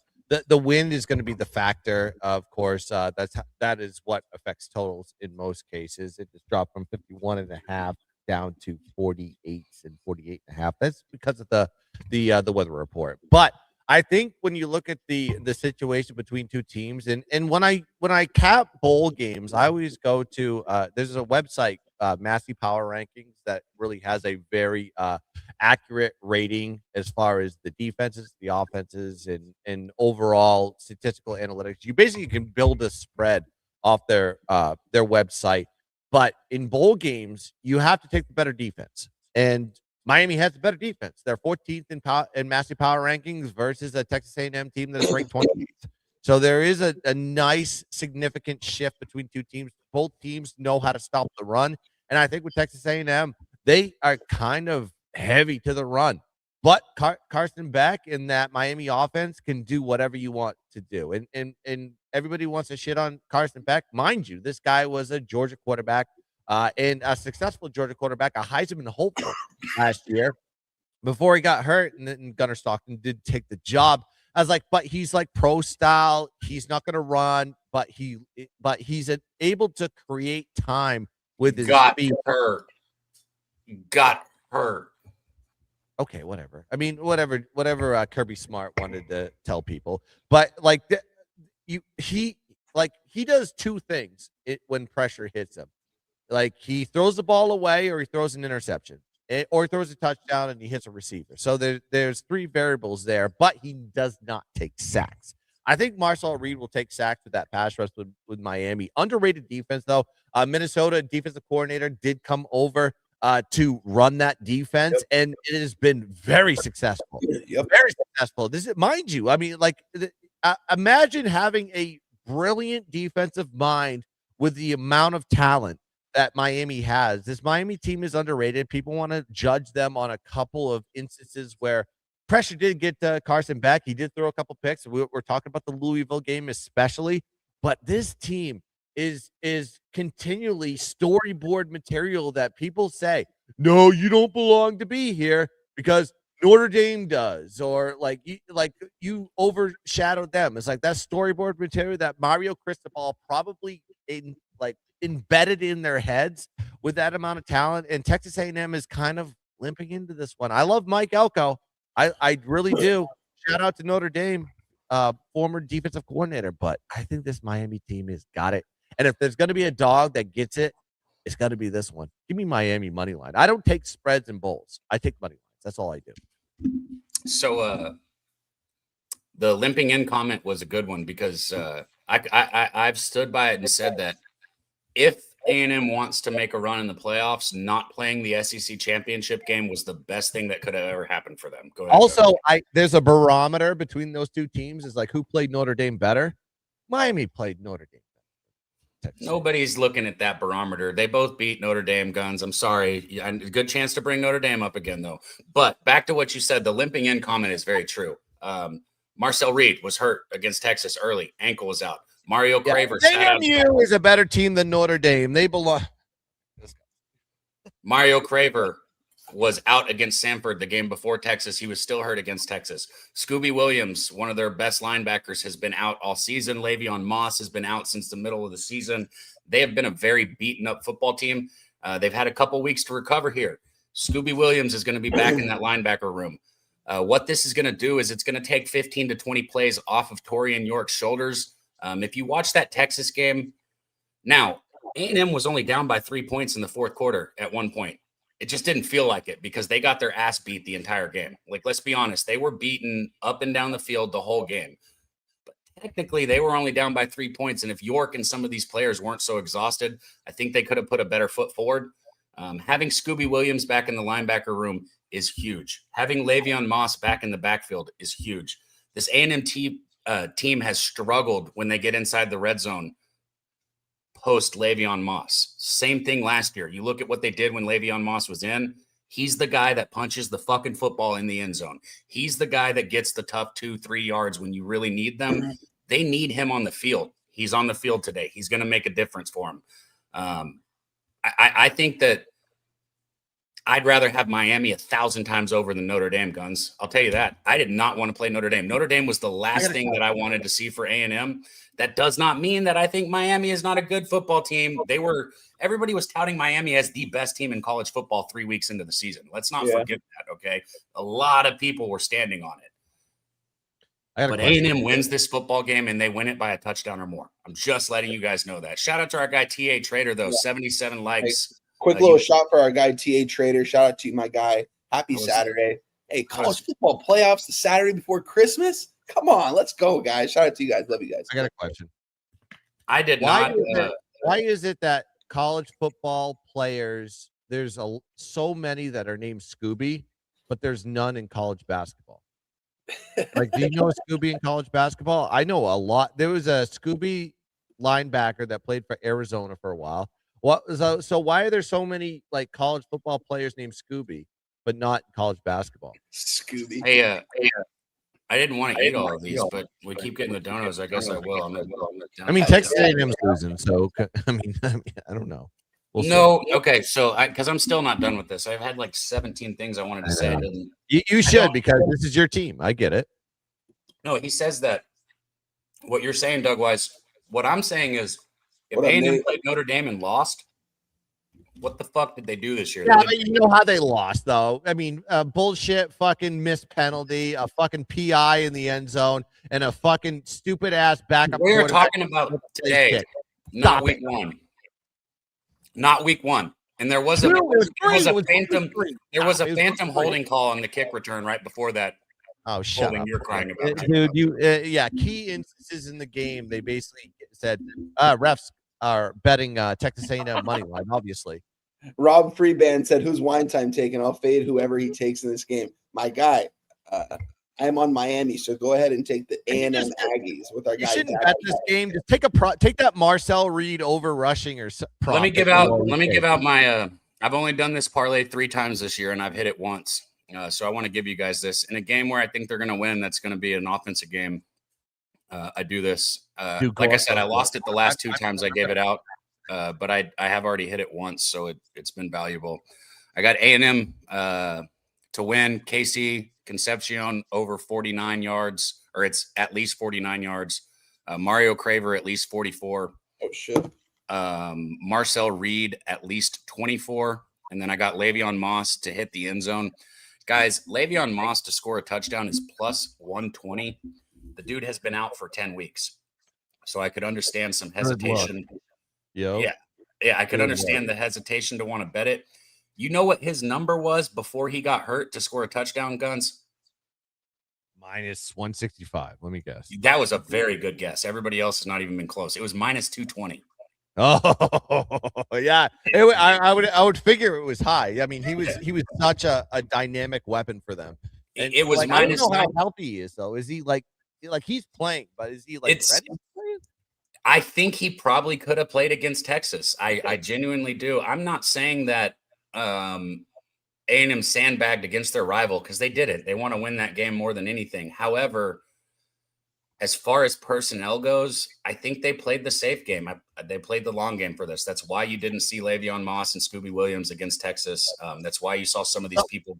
the wind is going to be the factor, of course. That is what affects totals in most cases. It just dropped from 51.5 down to 48s and 48.5. That's because of the weather report, but I think when you look at the situation between two teams, and when I cap bowl games, I always go to there's a website, Massey Power Rankings, that really has a very accurate rating as far as the defenses, the offenses, and overall statistical analytics. You basically can build a spread off their website, but in bowl games, you have to take the better defense. And Miami has a better defense. They're 14th in Massey Power Rankings versus a Texas A&M team that is ranked 28th. So there is a nice, significant shift between two teams. Both teams know how to stop the run, and I think with Texas A&M, they are kind of heavy to the run. But Carson Beck and that Miami offense can do whatever you want to do, and everybody wants to shit on Carson Beck. Mind you, this guy was a Georgia quarterback. And a successful Georgia quarterback, a Heisman hopeful last year before he got hurt, and then Gunnar Stockton did take the job. I was like, but he's like pro style. He's not going to run, but he's able to create time with his speed. Got hurt. Okay, whatever. I mean, whatever Kirby Smart wanted to tell people, but like he does two things when pressure hits him. Like he throws the ball away, or he throws an interception, or he throws a touchdown and he hits a receiver. So there's three variables there, but he does not take sacks. I think Marcel Reed will take sacks with that pass rush with Miami. Underrated defense, though. Minnesota defensive coordinator did come over to run that defense, and it has been very successful. Very successful. Mind you, I mean, like, imagine having a brilliant defensive mind with the amount of talent that Miami has. This Miami team is underrated. People want to judge them on a couple of instances where pressure did get Carson Beck. He did throw a couple picks. We're talking about the Louisville game especially, but this team is continually storyboard material that people say, no, you don't belong to be here because Notre Dame does, or like you overshadowed them. It's like that storyboard material that Mario Cristobal probably embedded in their heads with that amount of talent, and Texas A&M is kind of limping into this one. I love Mike Elko. I really do. Shout out to Notre Dame, former defensive coordinator, but I think this Miami team has got it. And if there's going to be a dog that gets it, it's got to be this one. Give me Miami money line. I don't take spreads and bowls. I take money lines. That's all I do. So the limping in comment was a good one because I've stood by it and said that if A&M wants to make a run in the playoffs, not playing the SEC championship game was the best thing that could have ever happened for them. Go ahead. Also, there's a barometer between those two teams. Is like, who played Notre Dame better? Miami played Notre Dame better. Nobody's looking at that barometer. They both beat Notre Dame guns. I'm sorry. A good chance to bring Notre Dame up again, though. But back to what you said, the limping in comment is very true. Marcel Reed was hurt against Texas early. Ankle was out. Mario Craver. JMU is a better team than Notre Dame. They belong. Mario Craver was out against Samford the game before Texas. He was still hurt against Texas. Scooby Williams, one of their best linebackers, has been out all season. Le'Veon Moss has been out since the middle of the season. They have been a very beaten up football team. They've had a couple weeks to recover here. Scooby Williams is going to be back in that linebacker room. What this is going to do is it's going to take 15 to 20 plays off of Torian York's shoulders. If you watch that Texas game, now A&M was only down by 3 points in the fourth quarter at one point. It just didn't feel like it because they got their ass beat the entire game. Like, let's be honest, they were beaten up and down the field the whole game. But technically, they were only down by 3 points. And if York and some of these players weren't so exhausted, I think they could have put a better foot forward. Having Scooby Williams back in the linebacker room is huge. Having Le'Veon Moss back in the backfield is huge. This A&M team has struggled when they get inside the red zone post Le'Veon Moss. Same thing last year. You look at what they did when Le'Veon Moss was in. He's the guy that punches the fucking football in the end zone. He's the guy that gets the tough 2-3 yards when you really need them. They need him on the field. He's on the field today. He's going to make a difference for him. I think that I'd rather have Miami 1,000 times over than Notre Dame, Guns. I'll tell you that. I did not want to play Notre Dame. Notre Dame was the last thing that I wanted to see for A&M. That does not mean that I think Miami is not a good football team. Everybody was touting Miami as the best team in college football 3 weeks into the season. Let's not forget that, okay? A lot of people were standing on it. But A&M wins this football game, and they win it by a touchdown or more. I'm just letting you guys know that. Shout out to our guy, T.A. Trader, though. 77 likes. Quick little shot for our guy, T.A. Trader. Shout out to my guy. Happy Saturday. Hey, college football playoffs the Saturday before Christmas? Come on, let's go, guys. Shout out to you guys. Love you guys. I got a question. I did not. Why is it that college football players, there's so many that are named Scooby, but there's none in college basketball? Like, do you know a Scooby in college basketball? I know a lot. There was a Scooby linebacker that played for Arizona for a while. So why are there so many like college football players named Scooby, but not college basketball? Scooby. Hey, I didn't want to eat all of these, but we keep getting the donuts. I guess I will. I mean, Texas A&M's losing, so I mean, I don't know. Okay. So, because I'm still not done with this, I've had like 17 things I wanted to say. You should, because this is your team. I get it. No, he says that. What you're saying, Doug Wise. What I'm saying is, if A&M played Notre Dame and lost, what the fuck did they do this year? Yeah, but you know how they lost, though. I mean, bullshit fucking missed penalty, a fucking PI in the end zone, and a fucking stupid ass backup. We're talking about today, not week one. Not week one. And there was a phantom holding call on the kick return right before that. Oh, shut up. You're crying about dude. Key instances in the game, they basically said refs are betting Texas A&M money line, obviously. Rob Freeband said, who's wine time taking? I'll fade whoever he takes in this game. My guy, I'm on Miami, so go ahead and take the A&M Aggies with our guy. You shouldn't bet this game. Just take that Marcel Reed over rushing or Let me give out my I've only done this parlay 3 times this year, and I've hit it once. So I want to give you guys this in a game where I think they're going to win. That's going to be an offensive game. I do this. Like I said, I lost it the last 2 times I gave it out, but I have already hit it once, so it's been valuable. I got A&M to win. KC Concepcion over 49 yards, or it's at least 49 yards. Mario Craver at least 44. Oh shit. Marcel Reed at least 24, and then I got Le'Veon Moss to hit the end zone. Guys, Le'Veon Moss to score a touchdown is plus 120. The dude has been out for 10 weeks. So I could understand some hesitation. Yeah, I could understand the hesitation to want to bet it. You know what his number was before he got hurt to score a touchdown, Guns? Minus 165. Let me guess. That was a very good guess. Everybody else has not even been close. It was minus 220. Oh yeah, I would figure it was high. I mean, he was such a dynamic weapon for them. And it was like, minus. I don't know how healthy he is though. Is he like he's playing, but is he like ready to play? I think he probably could have played against Texas. I genuinely do. I'm not saying that A&M sandbagged against their rival, because they did it. They want to win that game more than anything. However, as far as personnel goes, I think they played the safe game. They played the long game for this. That's why you didn't see Le'Veon Moss and Scooby Williams against Texas. That's why you saw some of these people.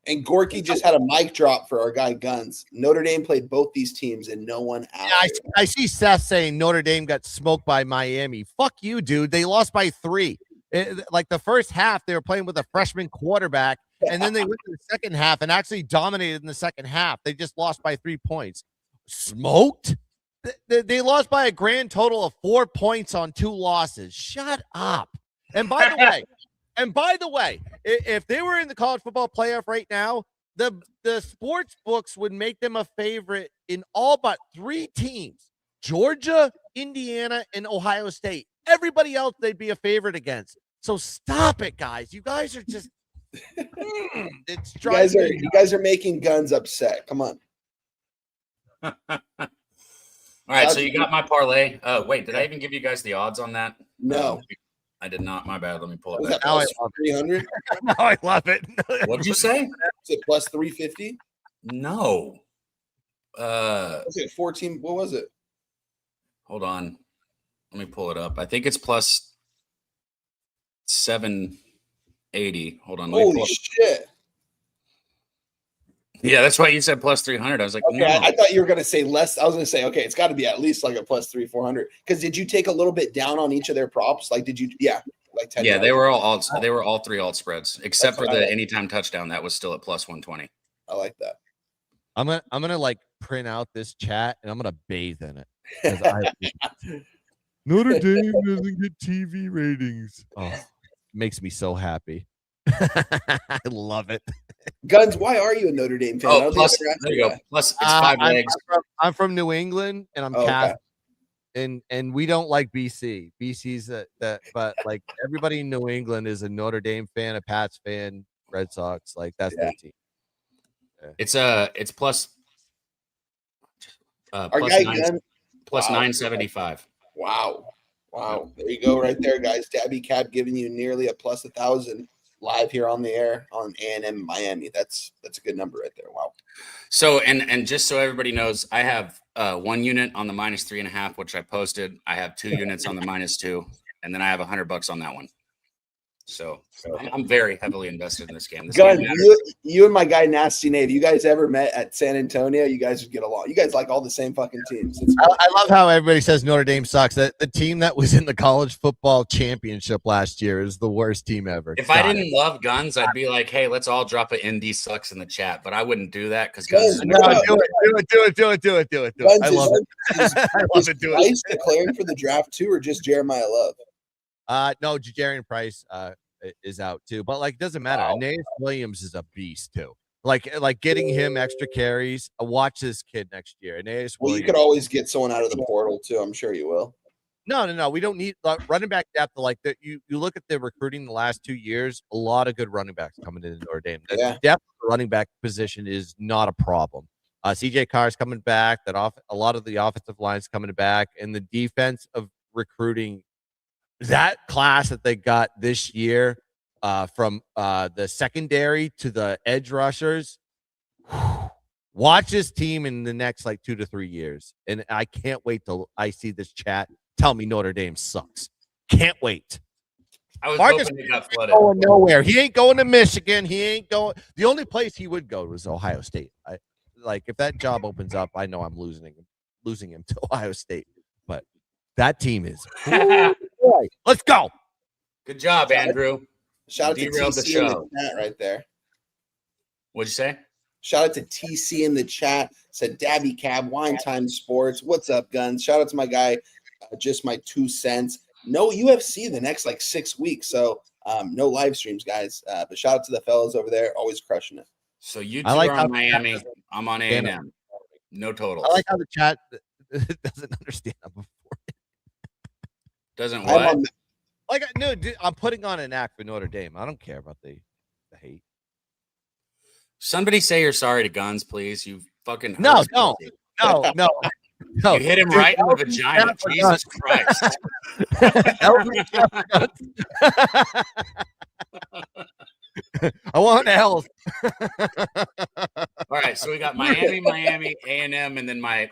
And Gorky just had a mic drop for our guy Guns. Notre Dame played both these teams and no one out. Yeah, I see Seth saying Notre Dame got smoked by Miami. Fuck you, dude. They lost by 3. Like the first half, they were playing with a freshman quarterback, and then they went to the second half and actually dominated in the second half. They just lost by 3 points. Smoked? They lost by a grand total of 4 points on 2 losses. Shut up. And by the way, if they were in the college football playoff right now, the sports books would make them a favorite in all but 3 teams: Georgia, Indiana, and Ohio State. Everybody else they'd be a favorite against. So stop it, guys. You guys are just it's you guys are making Guns upset. Come on. All right, so you got my parlay. Wait, did I even give you guys the odds on that? No. I did not. My bad. Let me pull it Was back. that plus 300? Now I love it. What did you say? Is it plus 350? No. Was it 14? What was it? Hold on. Let me pull it up. I think it's plus 780. Hold on. Holy shit. Yeah, that's why you said plus 300. I was like, okay, no. I thought you were going to say less. I was going to say, okay, it's got to be at least like a plus 300-400. Because did you take a little bit down on each of their props? Like, did you? Yeah, like 10. Yeah, they were all three alt spreads except for the anytime touchdown. That was still at plus 120. I like that. I'm gonna like print out this chat and I'm gonna bathe in it. Notre Dame doesn't get TV ratings. Oh, makes me so happy. I love it. Guns, why are you a Notre Dame fan? Oh, plus, there you go. Plus, it's 5 legs. I'm from New England, and I'm Catholic. And we don't like BC. BC's but like everybody in New England is a Notre Dame fan, a Pats fan, Red Sox. Like that's their team. Yeah. It's plus plus 975. Wow. There you go, right there, guys. Daby Cab giving you nearly a plus 1,000 live here on the air on A&M Miami. That's a good number right there. Wow. So and just so everybody knows, I have 1 unit on the minus 3.5, which I posted. I have 2 units on the -2, and then I have $100 on that one. So I'm very heavily invested in this game. Gun, you and my guy Nasty Nate, you guys ever met at San Antonio? You guys would get along. You guys like all the same fucking teams. I love how everybody says Notre Dame sucks. That the team that was in the college football championship last year is the worst team ever. If I didn't love Guns, I'd be like, hey, let's all drop an ND sucks in the chat. But I wouldn't do that because do it. I love it. I love it. Do it. Declaring for the draft too, or just Jeremiah Love? No, Jajarian Price is out too, but like it doesn't matter. Wow. Aeneas Williams is a beast too. Like getting him extra carries. Watch this kid next year. Aeneas Williams. You could always get someone out of the portal too. I'm sure you will. No. We don't need running back depth. Like that, you look at the recruiting the last 2 years. A lot of good running backs coming in Notre Dame. The depth of the running back position is not a problem. CJ Carr's coming back. A lot of the offensive line's coming back, and the defense of recruiting. That class that they got this year from the secondary to the edge rushers, watch this team in the next like 2 to 3 years. And I can't wait till I see this chat tell me Notre Dame sucks. Can't wait. I was Marcus hoping he got flooded. Going nowhere. He ain't going to Michigan. He ain't going. The only place he would go was Ohio State. Like if that job opens up, I know I'm losing him to Ohio State. But that team is. Let's go. Good job, Andrew. Shout out to TC in the chat right there. What'd you say? Shout out to TC in the chat. Said Daby Cab, Wine Time Sports. What's up, Guns? Shout out to my guy, just my 2 cents. No UFC the next like 6 weeks. So no live streams, guys. But shout out to the fellas over there, always crushing it. So you two are on Miami. I'm on A&M. No totals. I like how the chat doesn't understand them before. Doesn't what? No, dude, I'm putting on an act for Notre Dame. I don't care about the hate. Somebody say you're sorry to Guns, please. You fucking no. You hit him right in the vagina. Jesus Christ. I want health. All right, so we got Miami, A&M, and then my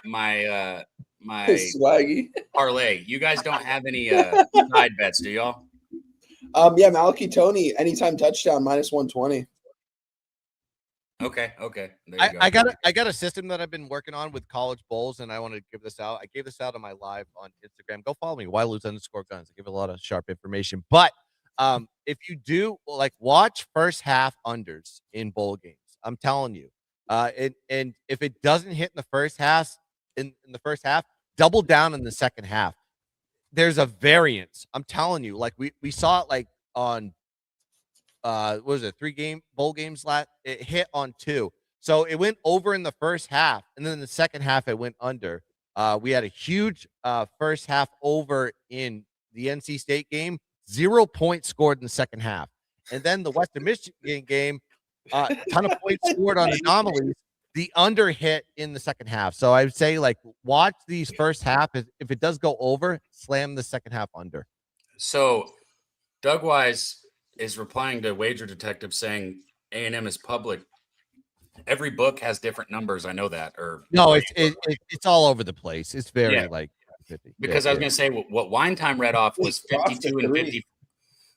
swaggy parlay. You guys don't have any side bets, do y'all? Yeah, Maliki Tony, anytime touchdown, -120. Okay. There you go. I got a system that I've been working on with college bowls, and I want to give this out. I gave this out on my live on Instagram. Go follow me, _Guns. I give a lot of sharp information. But if you do watch first half unders in bowl games, I'm telling you. And if it doesn't hit in the first half, in the first half, double down in the second half. There's a variance. I'm telling you, like we saw it like on what was it, 3 bowl games last, it hit on 2. So it went over in the first half, and then in the second half it went under. We had a huge first half over in the NC State game, 0 points scored in the second half. And then the Western Michigan game, a ton of points scored on anomalies. The under hit in the second half. So I would say watch these first half. If it does go over, slam the second half under. So Doug Wise is replying to Wager Detective saying A&M is public. Every book has different numbers. I know that. Or no, it's all over the place. It's very 50. Because I was going to say what Wine Time read off was 52 and 50.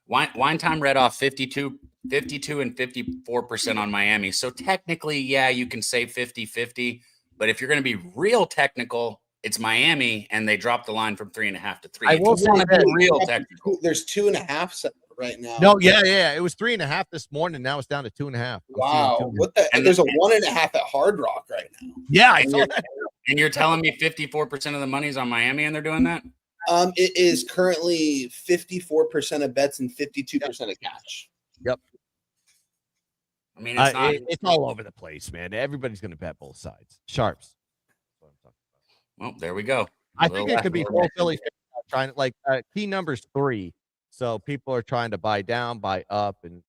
Wine Time read off 52 and 54% on Miami. So technically, yeah, you can say 50-50. But if you're going to be real technical, it's Miami, and they dropped the line from 3.5 to 3. I will say that real technical. There's 2.5 right now. No, yeah. It was 3.5 this morning. Now it's down to 2.5. Wow. What the? And there's a 1.5 at Hard Rock right now. Yeah, I saw that. And you're telling me 54% of the money's on Miami, and they're doing that? It is currently 54% of bets and 52% of cash. Yep. I mean, it's all over the place, man. Everybody's going to bet both sides. Sharps. Well, there we go. I think it could be full Philly trying to like key number's 3. So people are trying to buy down, buy up, and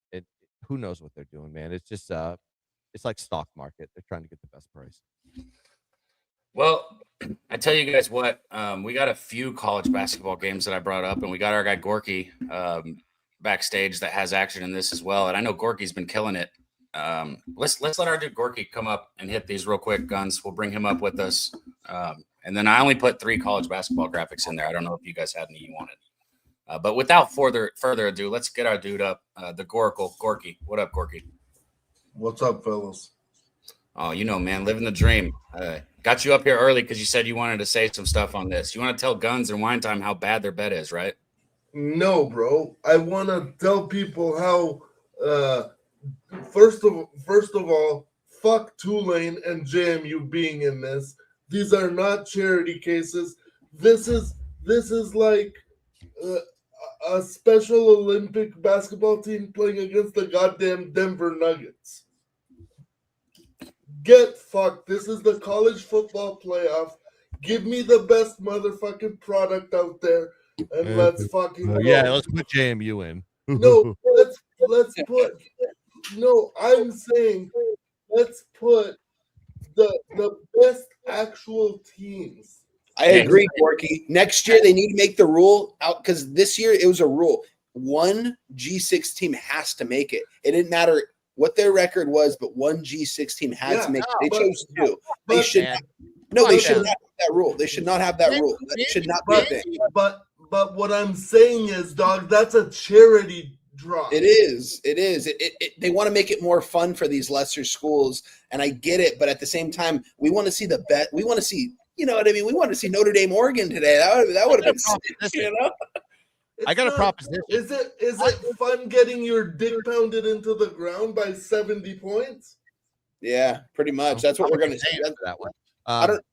who knows what they're doing, man. It's just it's like stock market. They're trying to get the best price. Well, I tell you guys what, we got a few college basketball games that I brought up, and we got our guy Gorky backstage that has action in this as well. And I know Gorky's been killing it. Let's let our dude Gorky come up and hit these real quick guns. We'll bring him up with us. And then I only put 3 college basketball graphics in there. I don't know if you guys had any you wanted. But without further ado, let's get our dude up, the Gorkle. Gorky. What up, Gorky? What's up, fellas? Oh, you know, man, living the dream. Got you up here early because you said you wanted to say some stuff on this. You want to tell Guns and Wine Time how bad their bet is, right? No, bro. I want to tell people how, first of all, fuck Tulane and JMU being in this. These are not charity cases. This is like a Special Olympic basketball team playing against the goddamn Denver Nuggets. Get fucked. This is the college football playoff. Give me the best motherfucking product out there, and let's fucking go. Yeah, let's put JMU in. No, let's put. No, I'm saying let's put the best actual teams. I agree, Gorky. Next year they need to make the rule out because this year it was a rule. One G6 team has to make it. It didn't matter what their record was, but one G6 team had to make it. They chose 2. They should not. They should not have that rule. They should not have that rule. That should not be a thing. But what I'm saying is, dog, that's a charity drop. It is. They want to make it more fun for these lesser schools, and I get it. But at the same time, we want to see the bet. We want to see, you know what I mean? We want to see Notre Dame, Oregon today. That would have been sick, you know? It's I got a proposition. Is it fun getting your dick pounded into the ground by 70 points? Yeah, pretty much. That's what we're going to see. That one. I don't.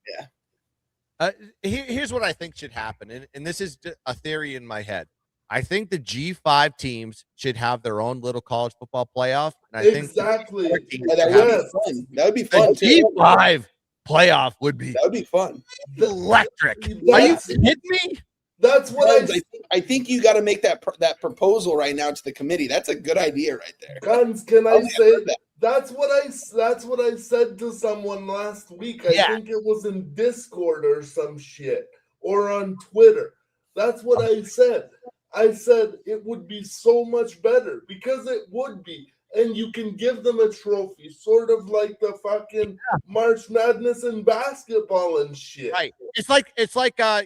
Yeah. Here's what I think should happen, and this is a theory in my head. I think the G5 teams should have their own little college football playoff. And I exactly. Think that would be fun. The G5 playoff would be. That would be fun. Electric. Are you kidding me? That's what I think you got to make that proposal right now to the committee. That's a good idea right there. Guns, can I say that? That's what I said to someone last week. I think it was in Discord or some shit or on Twitter. That's what I said. I said it would be so much better because it would be. And you can give them a trophy, sort of like the fucking March Madness in basketball and shit. Right. It's like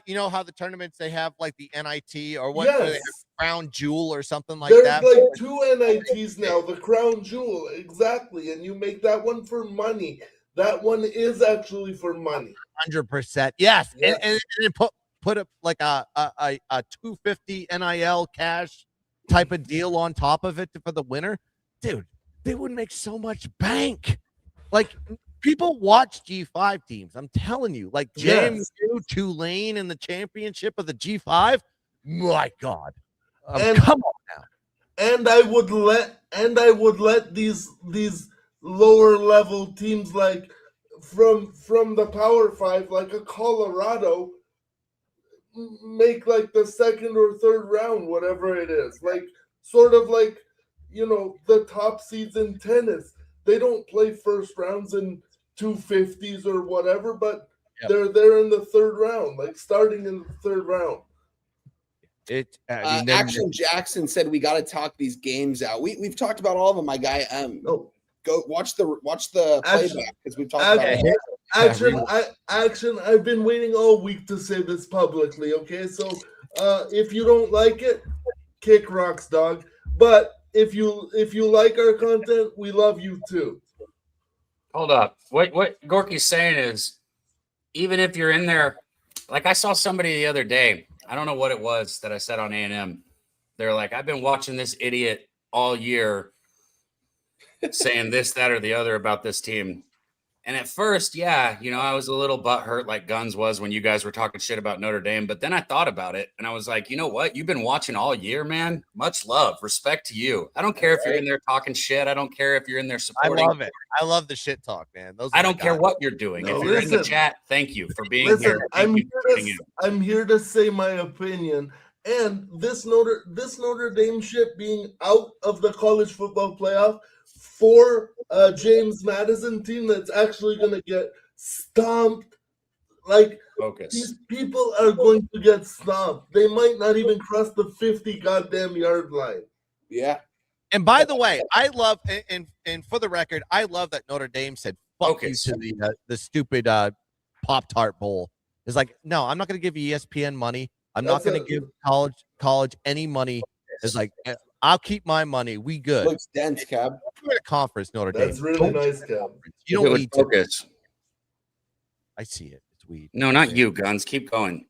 you know how the tournaments they have like the NIT or what Crown Jewel or something like that. There's like 2 NITs now, the Crown Jewel, exactly. And you make that one for money. That one is actually for money. 100%. Yes. And put up like a $250 NIL cash type of deal on top of it for the winner. Dude, they would make so much bank. Like people watch G5 teams. I'm telling you, like JMU, Tulane in the championship of the G5. My God, come on now. And I would let these lower level teams like from the Power 5, like a Colorado, make like the 2nd or 3rd round, whatever it is, like sort of like. You know, the top seeds in tennis, they don't play first rounds in 250s or whatever, but they're there in the 3rd round, like starting in the 3rd round. Action Jackson said we got to talk these games out. We've talked about all of them, my guy. Go watch the playback because we've talked about it. I've been waiting all week to say this publicly. Okay, so if you don't like it, kick rocks, dog. But if you like our content, we love you too. Hold up. What Gorky's saying is, even if you're in there, like I saw somebody the other day, I don't know what it was that I said on A&M. They're like, I've been watching this idiot all year saying this, that, or the other about this team. And at first, yeah, I was a little butthurt like Guns was when you guys were talking shit about Notre Dame. But then I thought about it and I was like, you know what? You've been watching all year, man. Much love. Respect to you. I don't care if you're in there talking shit. I don't care if you're in there supporting. I love it. I love the shit talk, man. I don't care what you're doing. No, if you're in the chat, thank you for being here. I'm here to say my opinion. And this Notre Dame shit being out of the college football playoff for a James Madison team that's actually going to get stomped. Like, these people are going to get stomped. They might not even cross the 50 goddamn yard line. Yeah. And by the way, I love and for the record, I love that Notre Dame said fuck you to the stupid Pop-Tart Bowl. It's like, no, I'm not going to give you ESPN money. I'm not going to give college any money. It's like, I'll keep my money. We good. Looks dense, Cab. We're in a conference, Notre Dame. That's really nice, Cab. You don't need focus. To. I see it. It's weed. No, not you, Guns. Keep going.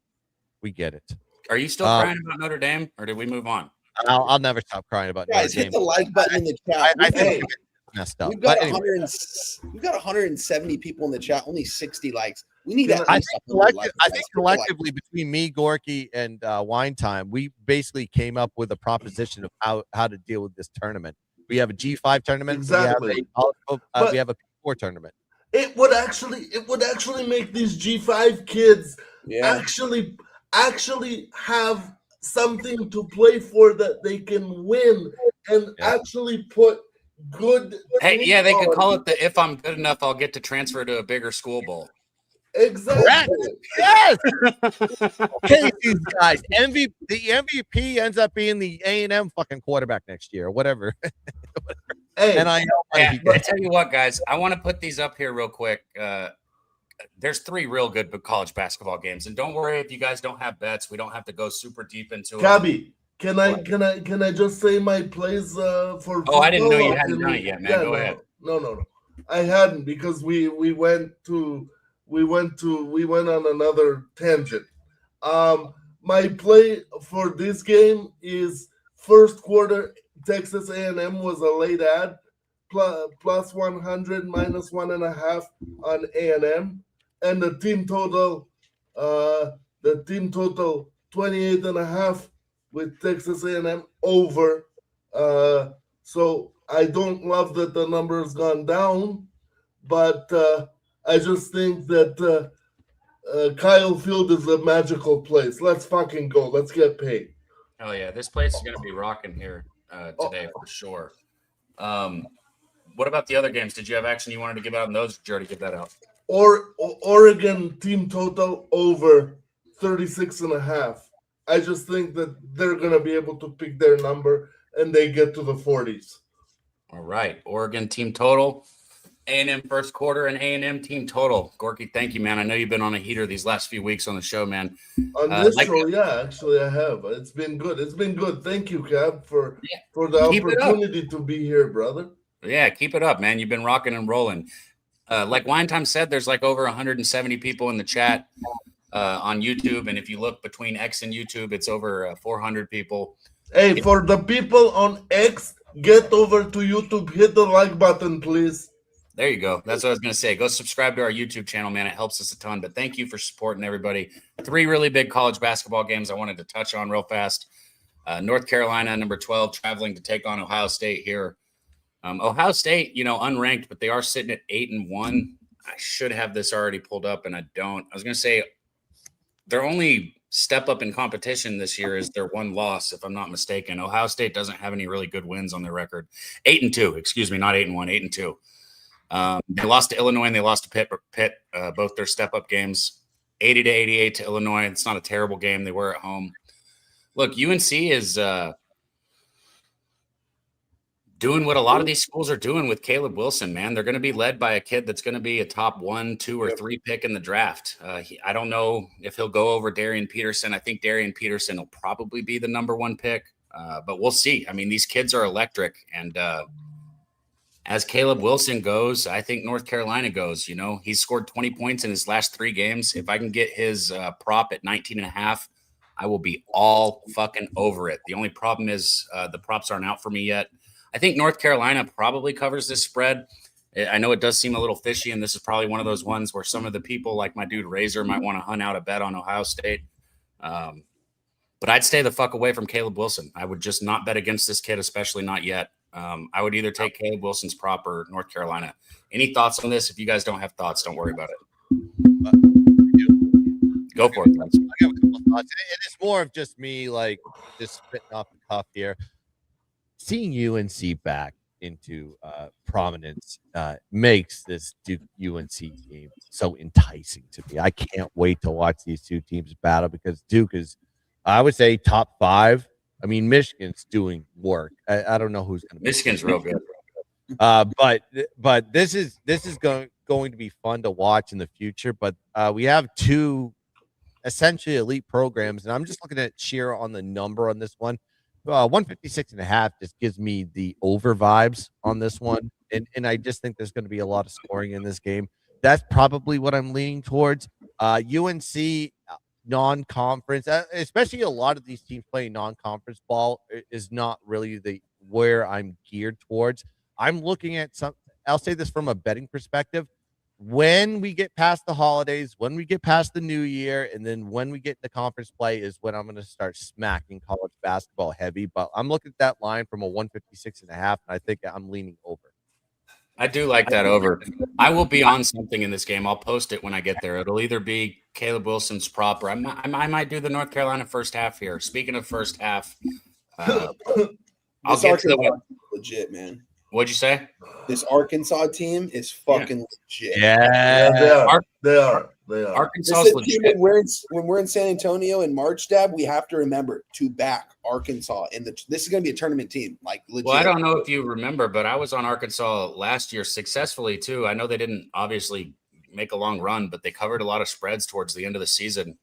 We get it. Are you still crying about Notre Dame, or did we move on? I'll never stop crying about Notre Dame. Guys, hit the like button in the chat. I think messed up. We've got 170 people in the chat, only 60 likes. We need that. I think collectively between me, Gorky, and Wine Time, we basically came up with a proposition of how to deal with this tournament. We have a G5 tournament. Exactly. We have a P4 tournament. It would actually make these G5 kids actually have something to play for that they can win and actually put good. Hey, yeah, they could call it the "If I'm good enough, I'll get to transfer to a bigger school bowl." Exactly. Correct. Yes. Okay, these guys. The MVP ends up being the A&M fucking quarterback next year, or whatever. Hey, I tell you what, guys, I want to put these up here real quick. There's 3 real good college basketball games, and don't worry if you guys don't have bets. We don't have to go super deep into it. Gabby, can I just say my plays for? Oh, I didn't know you hadn't done it yet, man. Go ahead. No, I hadn't because we went on another tangent. My play for this game is first quarter. Texas A&M was a late ad, plus 100, minus 1.5 on A&M, and the team total 28.5 with Texas A&M over. So I don't love that the number has gone down, but I just think that Kyle Field is a magical place. Let's fucking go. Let's get paid. Oh yeah, this place is going to be rocking here today for sure. What about the other games? Did you have action you wanted to give out on those? Did you already give that out? Oregon team total over 36.5. I just think that they're going to be able to pick their number and they get to the 40s. All right. Oregon team total, A&M first quarter, and A&M team total. Gorky, thank you, man. I know you've been on a heater these last few weeks on the show, man. On this show, yeah, actually I have. It's been good. It's been good. Thank you, Cab, for the opportunity to be here, brother. Yeah, keep it up, man. You've been rocking and rolling. Like Wine Time said, there's like over 170 people in the chat on YouTube. And if you look between X and YouTube, it's over 400 people. Hey, for the people on X, get over to YouTube. Hit the like button, please. There you go. That's what I was going to say. Go subscribe to our YouTube channel, man. It helps us a ton. But thank you for supporting everybody. 3 really big college basketball games I wanted to touch on real fast. North Carolina, number 12, traveling to take on Ohio State here. Ohio State, unranked, but they are sitting at 8-1. I should have this already pulled up, and I don't. I was going to say their only step up in competition this year is their 1 loss, if I'm not mistaken. Ohio State doesn't have any really good wins on their record. 8-2, excuse me, not 8-1, 8-2. They lost to Illinois and they lost to Pitt, both their step up games, 80-88 to Illinois. It's not a terrible game. They were at home. Look, UNC is doing what a lot of these schools are doing with Caleb Wilson, man. They're going to be led by a kid that's going to be a top 1, 2, or 3 pick in the draft. I don't know if he'll go over Darian Peterson. I think Darian Peterson will probably be the number 1 pick, but we'll see. I mean, these kids are electric, and as Caleb Wilson goes, I think North Carolina goes. You know, he's scored 20 points in his last 3 games. If I can get his prop at 19.5, I will be all fucking over it. The only problem is the props aren't out for me yet. I think North Carolina probably covers this spread. I know it does seem a little fishy, and this is probably one of those ones where some of the people like my dude Razor might want to hunt out a bet on Ohio State. But I'd stay the fuck away from Caleb Wilson. I would just not bet against this kid, especially not yet. I would either take Caleb Wilson's prop or North Carolina. Any thoughts on this? If you guys don't have thoughts, don't worry about it. Go for it, guys. I got a couple of thoughts. And it's more of just me, like, just spitting off the cuff here. Seeing UNC back into prominence makes this Duke UNC team so enticing to me. I can't wait to watch these two teams battle because Duke is, I would say, top 5. I mean, Michigan's doing work. I don't know who's going to. Michigan's real good. But this is going to be fun to watch in the future. But we have 2 essentially elite programs, and I'm just looking at sheer on the number on this one. 156.5 just gives me the over vibes on this one. And I just think there's going to be a lot of scoring in this game. That's probably what I'm leaning towards. UNC non-conference, especially a lot of these teams playing non-conference ball is not really where I'm geared towards. I'm looking at I'll say this from a betting perspective. When we get past the holidays, when we get past the new year, and then when we get the conference play is when I'm going to start smacking college basketball heavy. But I'm looking at that line from a 156.5, and I think I'm leaning over. I do like that over. I will be on something in this game. I'll post it when I get there. It'll either be Caleb Wilson's prop or I might do the North Carolina first half here. Speaking of first half, I'll get to the legit, man. What'd you say? This Arkansas team is fucking legit. Yeah, they are. Arkansas is legit. When we're in San Antonio in March, Dab, we have to remember to back Arkansas. And this is going to be a tournament team, like legit. Well, I don't know if you remember, but I was on Arkansas last year successfully too. I know they didn't obviously make a long run, but they covered a lot of spreads towards the end of the season.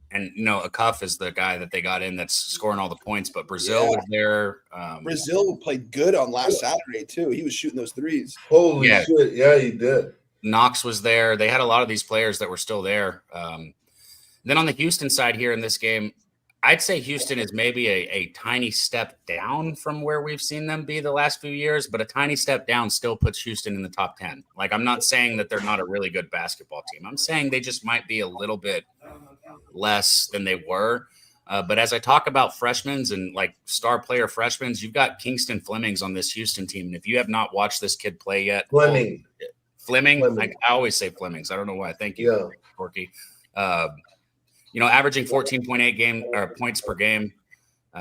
And, you know, Akuf is the guy that they got in that's scoring all the points, but Brazil was there. Brazil played good on last Saturday, too. He was shooting those threes. Holy shit. Yeah, he did. Knox was there. They had a lot of these players that were still there. Then on the Houston side here in this game, I'd say Houston is maybe a tiny step down from where we've seen them be the last few years, but a tiny step down still puts Houston in the top 10. Like, I'm not saying that they're not a really good basketball team. I'm saying they just might be a little bit less than they were. But as I talk about freshmen and like star player freshmen, you've got Kingston Flemings on this Houston team. And if you have not watched this kid play yet, Fleming. I always say Flemings. I don't know why. Thank you, Corky. You know, averaging 14.8 points per game.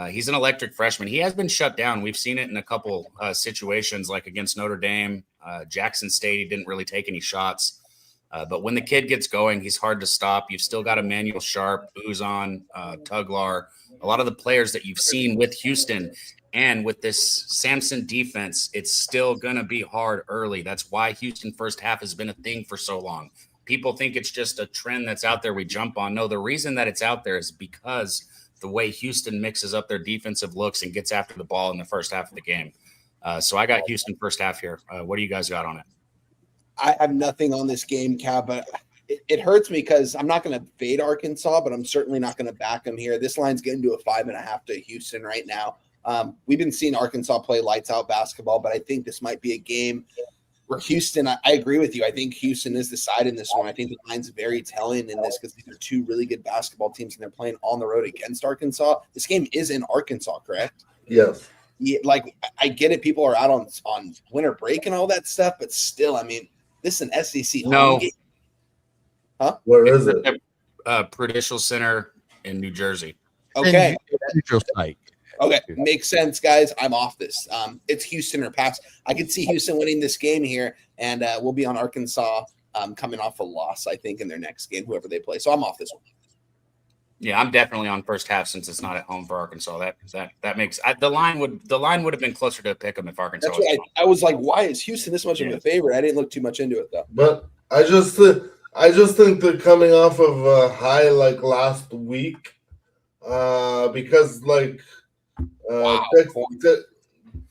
He's an electric freshman. He has been shut down. We've seen it in a couple situations, like against Notre Dame, Jackson State. He didn't really take any shots. But when the kid gets going, he's hard to stop. You've still got Emmanuel Sharp, Uzon, Tuglar, a lot of the players that you've seen with Houston. And with this Samson defense, it's still going to be hard early. That's why Houston first half has been a thing for so long. People think it's just a trend that's out there we jump on. No, the reason that it's out there is because the way Houston mixes up their defensive looks and gets after the ball in the first half of the game. So I got Houston first half here. What do you guys got on it? I have nothing on this game, Cab, but it hurts me because I'm not going to fade Arkansas, but I'm certainly not going to back them here. This line's getting to a 5.5 to Houston right now. We've been seeing Arkansas play lights out basketball, but I think this might be a game where Houston, I agree with you. I think Houston is the side in this one. I think the line's very telling in this because these are 2 really good basketball teams and they're playing on the road against Arkansas. This game is in Arkansas, correct? Yes. Yeah, like I get it. People are out on winter break and all that stuff, but still, I mean, this is an SEC home game. Huh? Where is it? Prudential Center in New Jersey. Okay. Neutral site. Okay, makes sense, guys. I'm off this. It's Houston or pass. I could see Houston winning this game here, and we'll be on Arkansas coming off a loss, I think, in their next game, whoever they play. So I'm off this one. Yeah, I'm definitely on first half since it's not at home for Arkansas. That makes the line would have been closer to a pick 'em if Arkansas. That's what I was like. Why is Houston this much of a favorite? I didn't look too much into it though. But I just think they're coming off of a high like last week, because like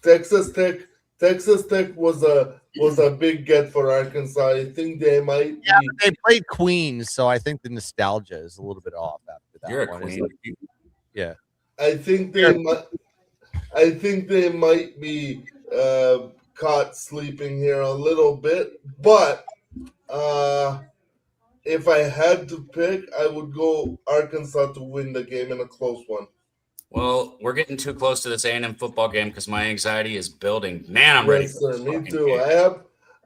Texas Tech was a big get for Arkansas. I think they might. Yeah, but they played Queens, so I think the nostalgia is a little bit off after that. You're a one. queen. Yeah, I think they might be caught sleeping here a little bit, but if I had to pick, I would go Arkansas to win the game in a close one. Well, we're getting too close to this A&M football game because my anxiety is building. Man, I'm ready. Yes, For sir. this Me fucking too. game.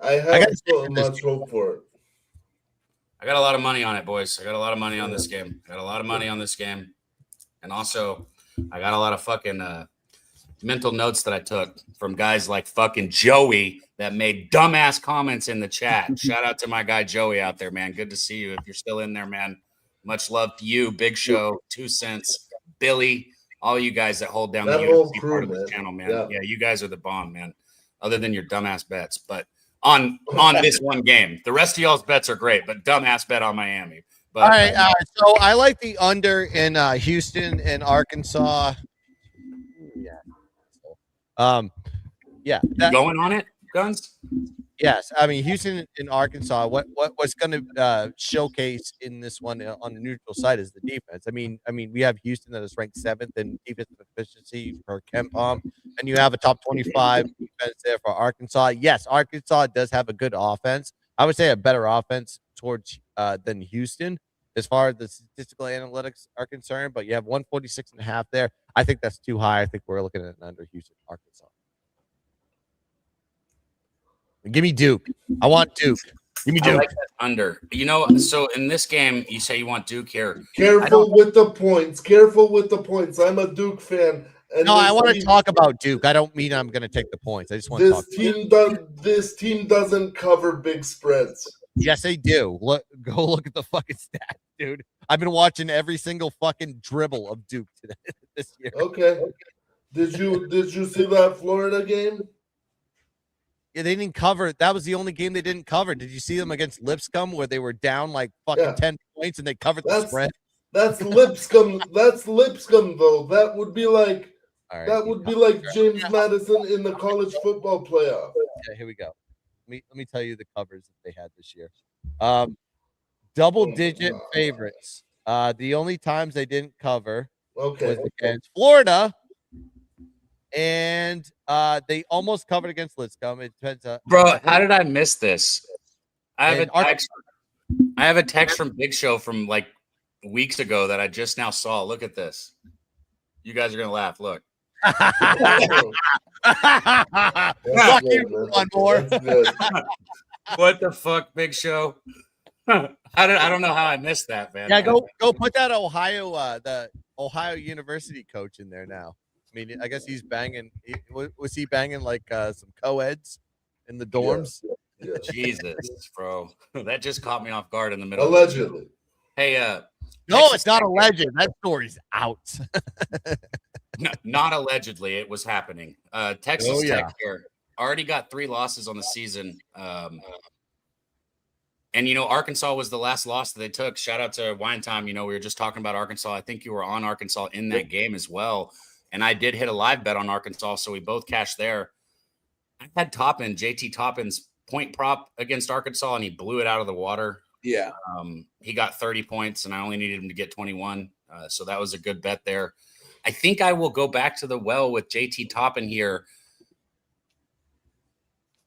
I have so much hope for it. I got a lot of money on it, boys. I got a lot of money on this game. And also, I got a lot of fucking mental notes that I took from guys like fucking Joey that made dumbass comments in the chat. Shout out to my guy Joey out there, man. Good to see you. If you're still in there, man, much love to you. Big Show, 2 Cents, Billy, all you guys that hold down That the whole UFC crew, part of this man. channel, man. Yeah. You guys are the bomb, man. Other than your dumbass bets, but on this one game, the rest of y'all's bets are great. But dumbass bet on Miami. But, all right. So I like the under in Houston and Arkansas. Yeah. You going on it, Guns? Yes, I mean Houston and Arkansas. What's going to showcase in this one on the neutral side is the defense. I mean we have Houston that is ranked 7th in defensive efficiency per KenPom, and you have a top 25 defense there for Arkansas. Yes, Arkansas does have a good offense. I would say a better offense towards than Houston as far as the statistical analytics are concerned. But you have 146.5 there. I think that's too high. I think we're looking at an under Houston, Arkansas. Give me Duke. I want Duke. Give me Duke. I like that under. So in this game, you say you want Duke here. Careful with the points. I'm a Duke fan. And no, I want to talk about Duke. I don't mean I'm going to take the points. I just want to talk. This team doesn't cover big spreads. Yes, they do. Go look at the fucking stats, dude. I've been watching every single fucking dribble of Duke today this year. Okay. Did you see that Florida game? Yeah, they didn't cover. That was the only game they didn't cover. Did you see them against Lipscomb where they were down like fucking 10 points and they covered the spread? That's Lipscomb. That's Lipscomb though. That would be like James Madison in the college football playoff. Yeah, here we go. Let me tell you the covers that they had this year. Double-digit favorites. The only times they didn't cover was against Florida. And they almost covered against Lipscomb. It depends. Bro, how did I miss this? I have a text from Big Show from like weeks ago that I just now saw. Look at this. You guys are gonna laugh. Look. Fuck you, one more. What the fuck, Big Show? I don't know how I missed that, man. Yeah, go put that the Ohio University coach in there now. I mean, I guess he's banging. Was he banging like some co-eds in the dorms? Yeah. Jesus, bro, that just caught me off guard in the middle. Allegedly. Hey, no, it's not alleged. That story's out. No, not allegedly. It was happening. Texas Tech here already got 3 losses on the season. And, Arkansas was the last loss that they took. Shout out to Wine Time. We were just talking about Arkansas. I think you were on Arkansas in that game as well. And I did hit a live bet on Arkansas, so we both cashed there. I had JT Toppin's point prop against Arkansas, and he blew it out of the water. Yeah. He got 30 points, and I only needed him to get 21. So that was a good bet there. I think I will go back to the well with JT Toppin here.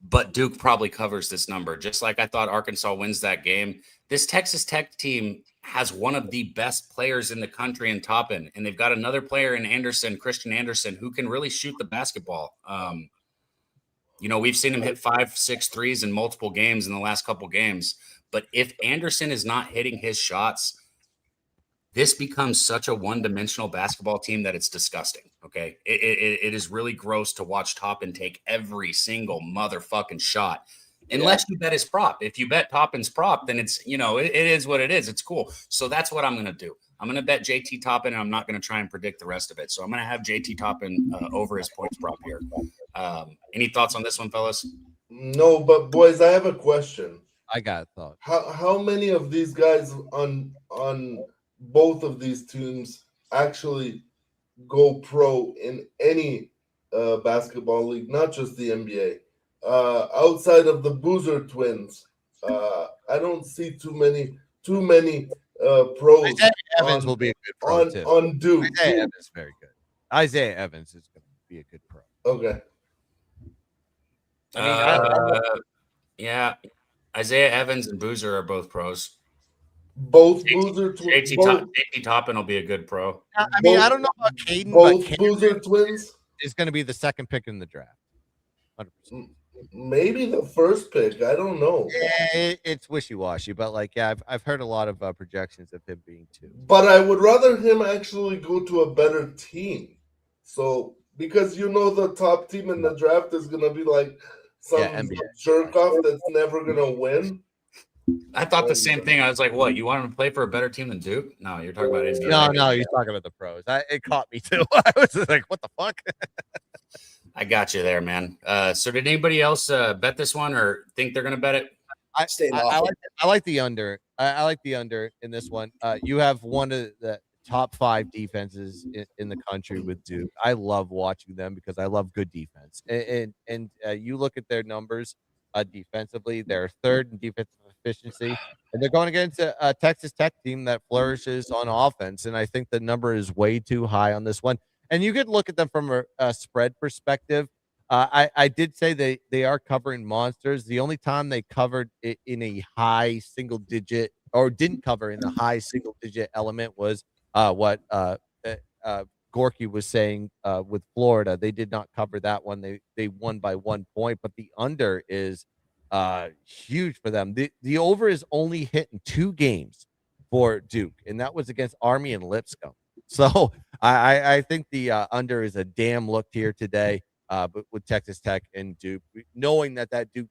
But Duke probably covers this number, just like I thought Arkansas wins that game. This Texas Tech team has one of the best players in the country in Toppin, and they've got another player in Christian Anderson, who can really shoot the basketball. We've seen him hit 5-6 threes in multiple games in the last couple games. But if Anderson is not hitting his shots, this becomes such a one-dimensional basketball team that it's disgusting, okay? It is really gross to watch Toppin take every single motherfucking shot, unless you bet his prop. If you bet Toppin's prop, then it's, it is what it is. It's cool. So that's what I'm going to do. I'm going to bet JT Toppin, and I'm not going to try and predict the rest of it. So I'm going to have JT Toppin over his points prop here. Any thoughts on this one, fellas? No, but boys, I have a question. I got a thought. How many of these guys on both of these teams actually go pro in any basketball league, not just the NBA? Outside of the Boozer twins, I don't see too many pros. Isaiah Evans will be a good pro too. On Duke. Isaiah Evans is very good. Isaiah Evans is going to be a good pro. Okay. Yeah, Isaiah Evans and Boozer are both pros. Both Boozer twins. JT Toppin will be a good pro. I mean, I don't know about Caden, Both but Boozer twins is going to be the second pick in the draft. 100%. Maybe the first pick. I don't know. Yeah, it's wishy-washy, but like, yeah, I've heard a lot of projections of him being 2. But I would rather him actually go to a better team. So because the top team in the draft is gonna be like some jerk off that's never gonna win. I thought the same thing. I was like, "What? You want him to play for a better team than Duke?" No, you're talking about Indiana. No, you're talking about the pros. It caught me too. I was just like, "What the fuck?" I got you there, man. So did anybody else bet this one or think they're going to bet it? I like the under. I like the under in this one. You have one of the top 5 defenses in the country with Duke. I love watching them because I love good defense. And you look at their numbers defensively, they're 3rd in defensive efficiency, and they're going against a Texas Tech team that flourishes on offense. And I think the number is way too high on this one. And you could look at them from a spread perspective. I did say they are covering monsters. The only time they covered it in a high single digit or didn't cover in the high single digit element was what Gorky was saying with Florida. They did not cover that one. They won by 1 point, but the under is huge for them. The over is only hit in 2 games for Duke, and that was against Army and Lipscomb. So I think the under is a damn look here today, but with Texas Tech and Duke, knowing that Duke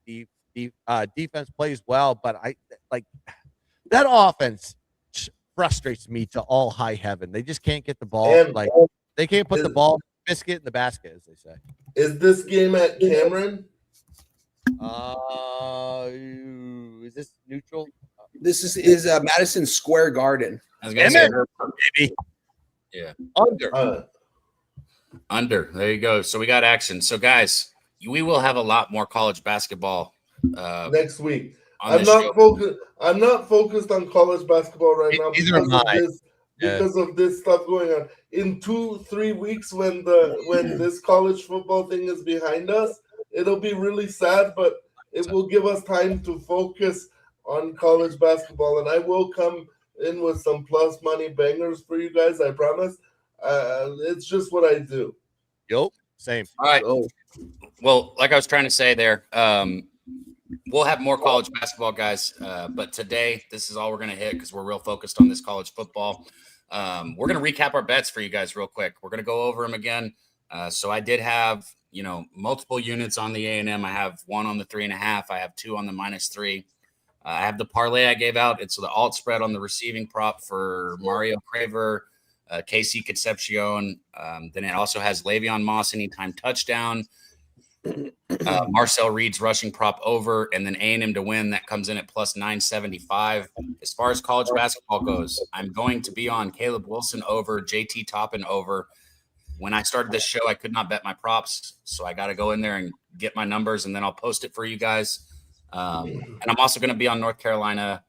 defense plays well, but I like that offense frustrates me to all high heaven. They just can't get the ball. They can't put the ball biscuit in the basket, as they say. Is this game at Cameron? Is this neutral? This is Madison Square Garden. I was gonna say, maybe. Yeah. Under. There you go. So we got action. So guys, we will have a lot more college basketball next week. I'm not focused on college basketball right now because of this stuff going on. In 2-3 weeks, when this college football thing is behind us, it'll be really sad, but it will give us time to focus on college basketball, and I will come in with some plus money bangers for you guys. I promise. It's just what I do. Yep. Same. All right. Well, like I was trying to say there, we'll have more college basketball, guys. But today, this is all we're going to hit because we're real focused on this college football. We're going to recap our bets for you guys real quick. We're going to go over them again. So I did have, multiple units on the A&M. I have 1 on the 3.5. I have 2 on the -3. I have the parlay I gave out. It's the alt spread on the receiving prop for Mario Craver, Casey Concepcion. Then it also has Le'Veon Moss anytime touchdown. Marcel Reed's rushing prop over, and then A&M to win. That comes in at plus 975. As far as college basketball goes, I'm going to be on Caleb Wilson over, JT Toppin over. When I started this show, I could not bet my props, so I got to go in there and get my numbers, and then I'll post it for you guys. And I'm also going to be on North Carolina.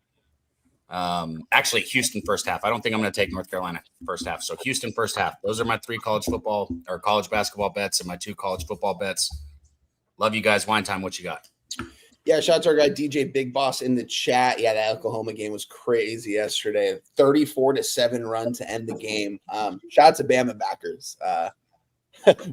Actually, Houston first half. I don't think I'm going to take North Carolina first half. So Houston first half. Those are my 3 college football or college basketball bets and my 2 college football bets. Love you guys. Wine time. What you got? Yeah, shout out to our guy DJ Big Boss in the chat. Yeah, that Oklahoma game was crazy yesterday. 34-7 run to end the game. Shout out to Bama backers.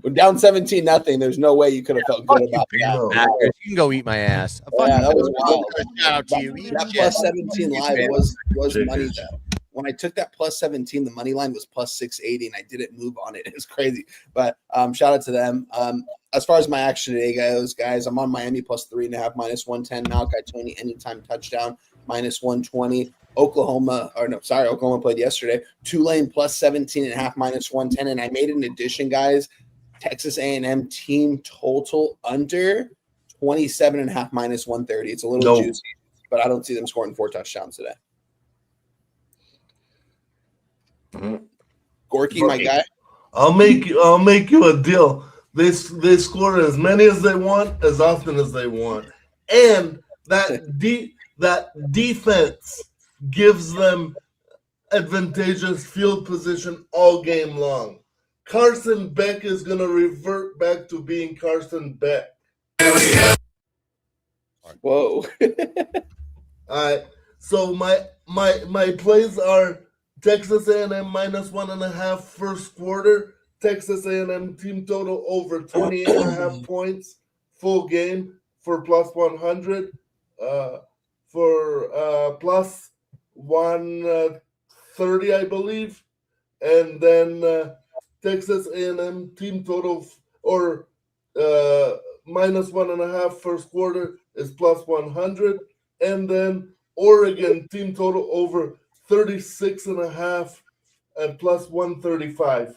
We're down 17-0. There's no way you could have felt good about that. You can go eat my ass. Yeah, that was wild. Shout out to you. That plus 17 live was money though. When I took that plus 17, the money line was plus 680, and I didn't move on it. It was crazy. But shout out to them. As far as my action today goes, guys, I'm on Miami plus 3.5, -110. Malachi Tony anytime touchdown, -120. Oklahoma played yesterday. Tulane plus 17.5 minus 110. And I made an addition, guys. Texas A&M team total under 27.5 minus 130. It's a little juicy, but I don't see them scoring 4 touchdowns today. Gorky, my guy. I'll make you a deal. They score as many as they want, as often as they want, and that defense gives them advantageous field position all game long. Carson Beck is going to revert back to being Carson Beck. Whoa. All right. So my plays are Texas A&M minus 1.5 first quarter. Texas A&M team total over 28.5 points full game for plus 100. For plus 130, I believe, and then Texas A&M team total or minus 1.5 first quarter is plus 100, and then Oregon team total over 36.5 and plus 135.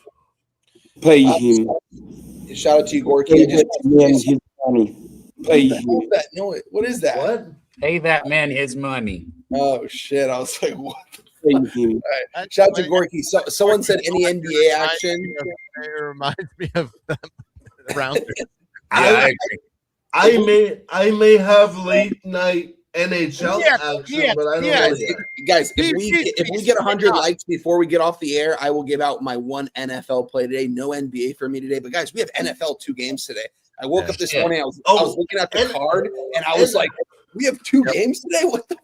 Pay him. Shout out to you, Gorky. Pay that man his money. Pay him. What is that? What? Pay that man his money. Oh shit! I was like, what? Pay him. Right. Shout out to Gorky. So, someone said any NBA action. It reminds me of round. I agree. I may have late night NHL action, but I don't know yet. Guys, if we get 100 likes before we get off the air, I will give out my one NFL play today. No NBA for me today, but guys, we have NFL 2 games today. I woke up this morning. I was looking at the card, and I was like, "We have 2 games today." What the?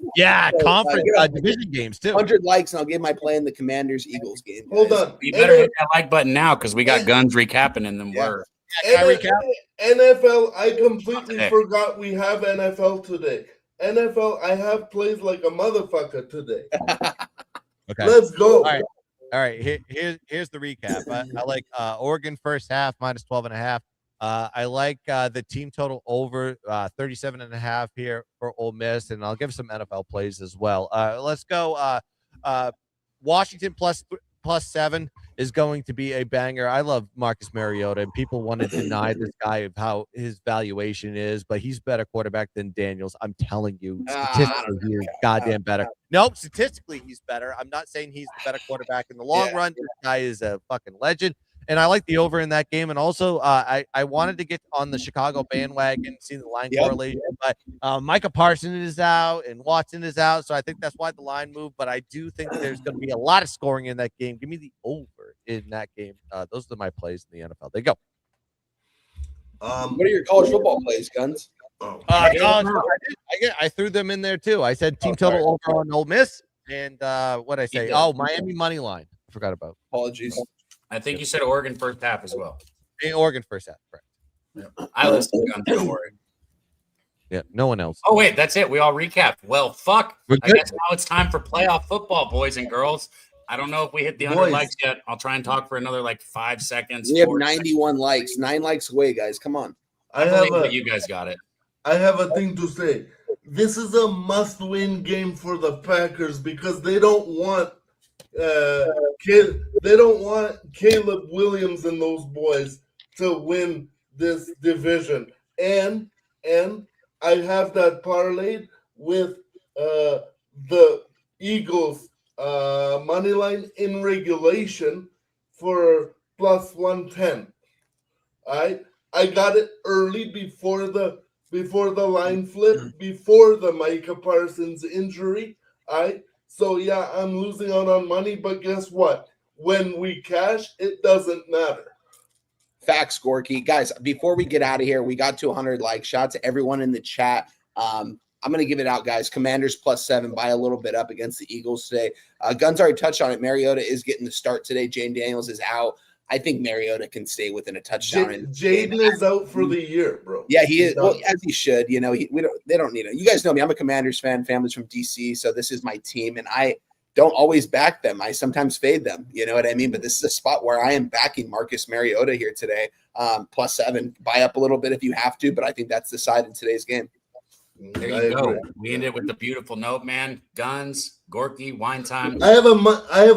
Conference division games too. 100 likes, and I'll give my play in the Commanders Eagles game. Guys. Hold on, You better hit that like button now because we got guns recapping in them words. NFL, I completely forgot we have NFL today. NFL, I have plays like a motherfucker today. Okay, let's go. All right. Here's the recap. I like Oregon first half minus 12.5. I like the team total over 37.5 here for Ole Miss, and I'll give some NFL plays as well. Let's go. Washington plus 7 is going to be a banger. I love Marcus Mariota, and people want to deny this guy of how his valuation is, but he's a better quarterback than Daniels. I'm telling you, statistically, he's goddamn better. Nope, statistically, he's better. I'm not saying he's the better quarterback in the long run. This guy is a fucking legend. And I like the over in that game. And also, I wanted to get on the Chicago bandwagon, see the line correlation. But Micah Parsons is out and Watson is out. So I think that's why the line moved. But I do think there's going to be a lot of scoring in that game. Give me the over in that game. Those are my plays in the NFL. There you go. What are your college football plays, Guns? I threw them in there, too. I said team total over on Ole Miss. And what I say? Oh, Miami money line. I forgot about. Apologies. I think you said Oregon first half as well. Oregon first half, correct. Yeah. I listened to Guns Oregon. Yeah, no one else. Oh, wait, that's it. We all recapped. Well, fuck. I guess now it's time for playoff football, boys and girls. I don't know if we hit the 100 likes yet. I'll try and talk for another 5 seconds. We have 91 likes. 9 likes away, guys. Come on. I believe that you guys got it. I have a thing to say. This is a must-win game for the Packers because they don't want Caleb Williams and those boys to win this division. And I have that parlayed with the Eagles money line in regulation for plus 110. All right. I got it early before the line flip, before the Micah Parsons injury. All right. So, yeah, I'm losing out on money, but guess what? When we cash, it doesn't matter. Facts, Gorky. Guys, before we get out of here, we got to 100 likes. Shout out to everyone in the chat. I'm going to give it out, guys. Commanders plus 7, buy a little bit up against the Eagles today. Guns already touched on it. Mariota is getting the start today. Jane Daniels is out. I think Mariota can stay within a touchdown. Jaden is out for the year, bro. Yeah, he is. Well, as he should. You know, they don't need it. You guys know me. I'm a Commanders fan. Family's from DC, so this is my team, and I don't always back them. I sometimes fade them. You know what I mean? But this is a spot where I am backing Marcus Mariota here today. Plus 7. Buy up a little bit if you have to, but I think that's the side in today's game. There I you go. agree. We ended with the beautiful note, man. Guns, Gorky, wine time. I have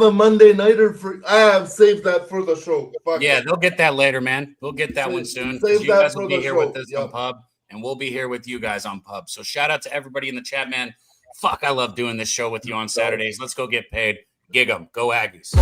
a Monday nighter for. I have saved that for the show. Fuck Yeah, it. they'll get that later, man. We'll get that one soon. 'Cause Save you that guys for will be the here show. with us Yep. on Pub, and we'll be here with you guys on Pub. So shout out to everybody in the chat, man. Fuck, I love doing this show with you on Saturdays. Let's go get paid. Gig 'em. Go Aggies.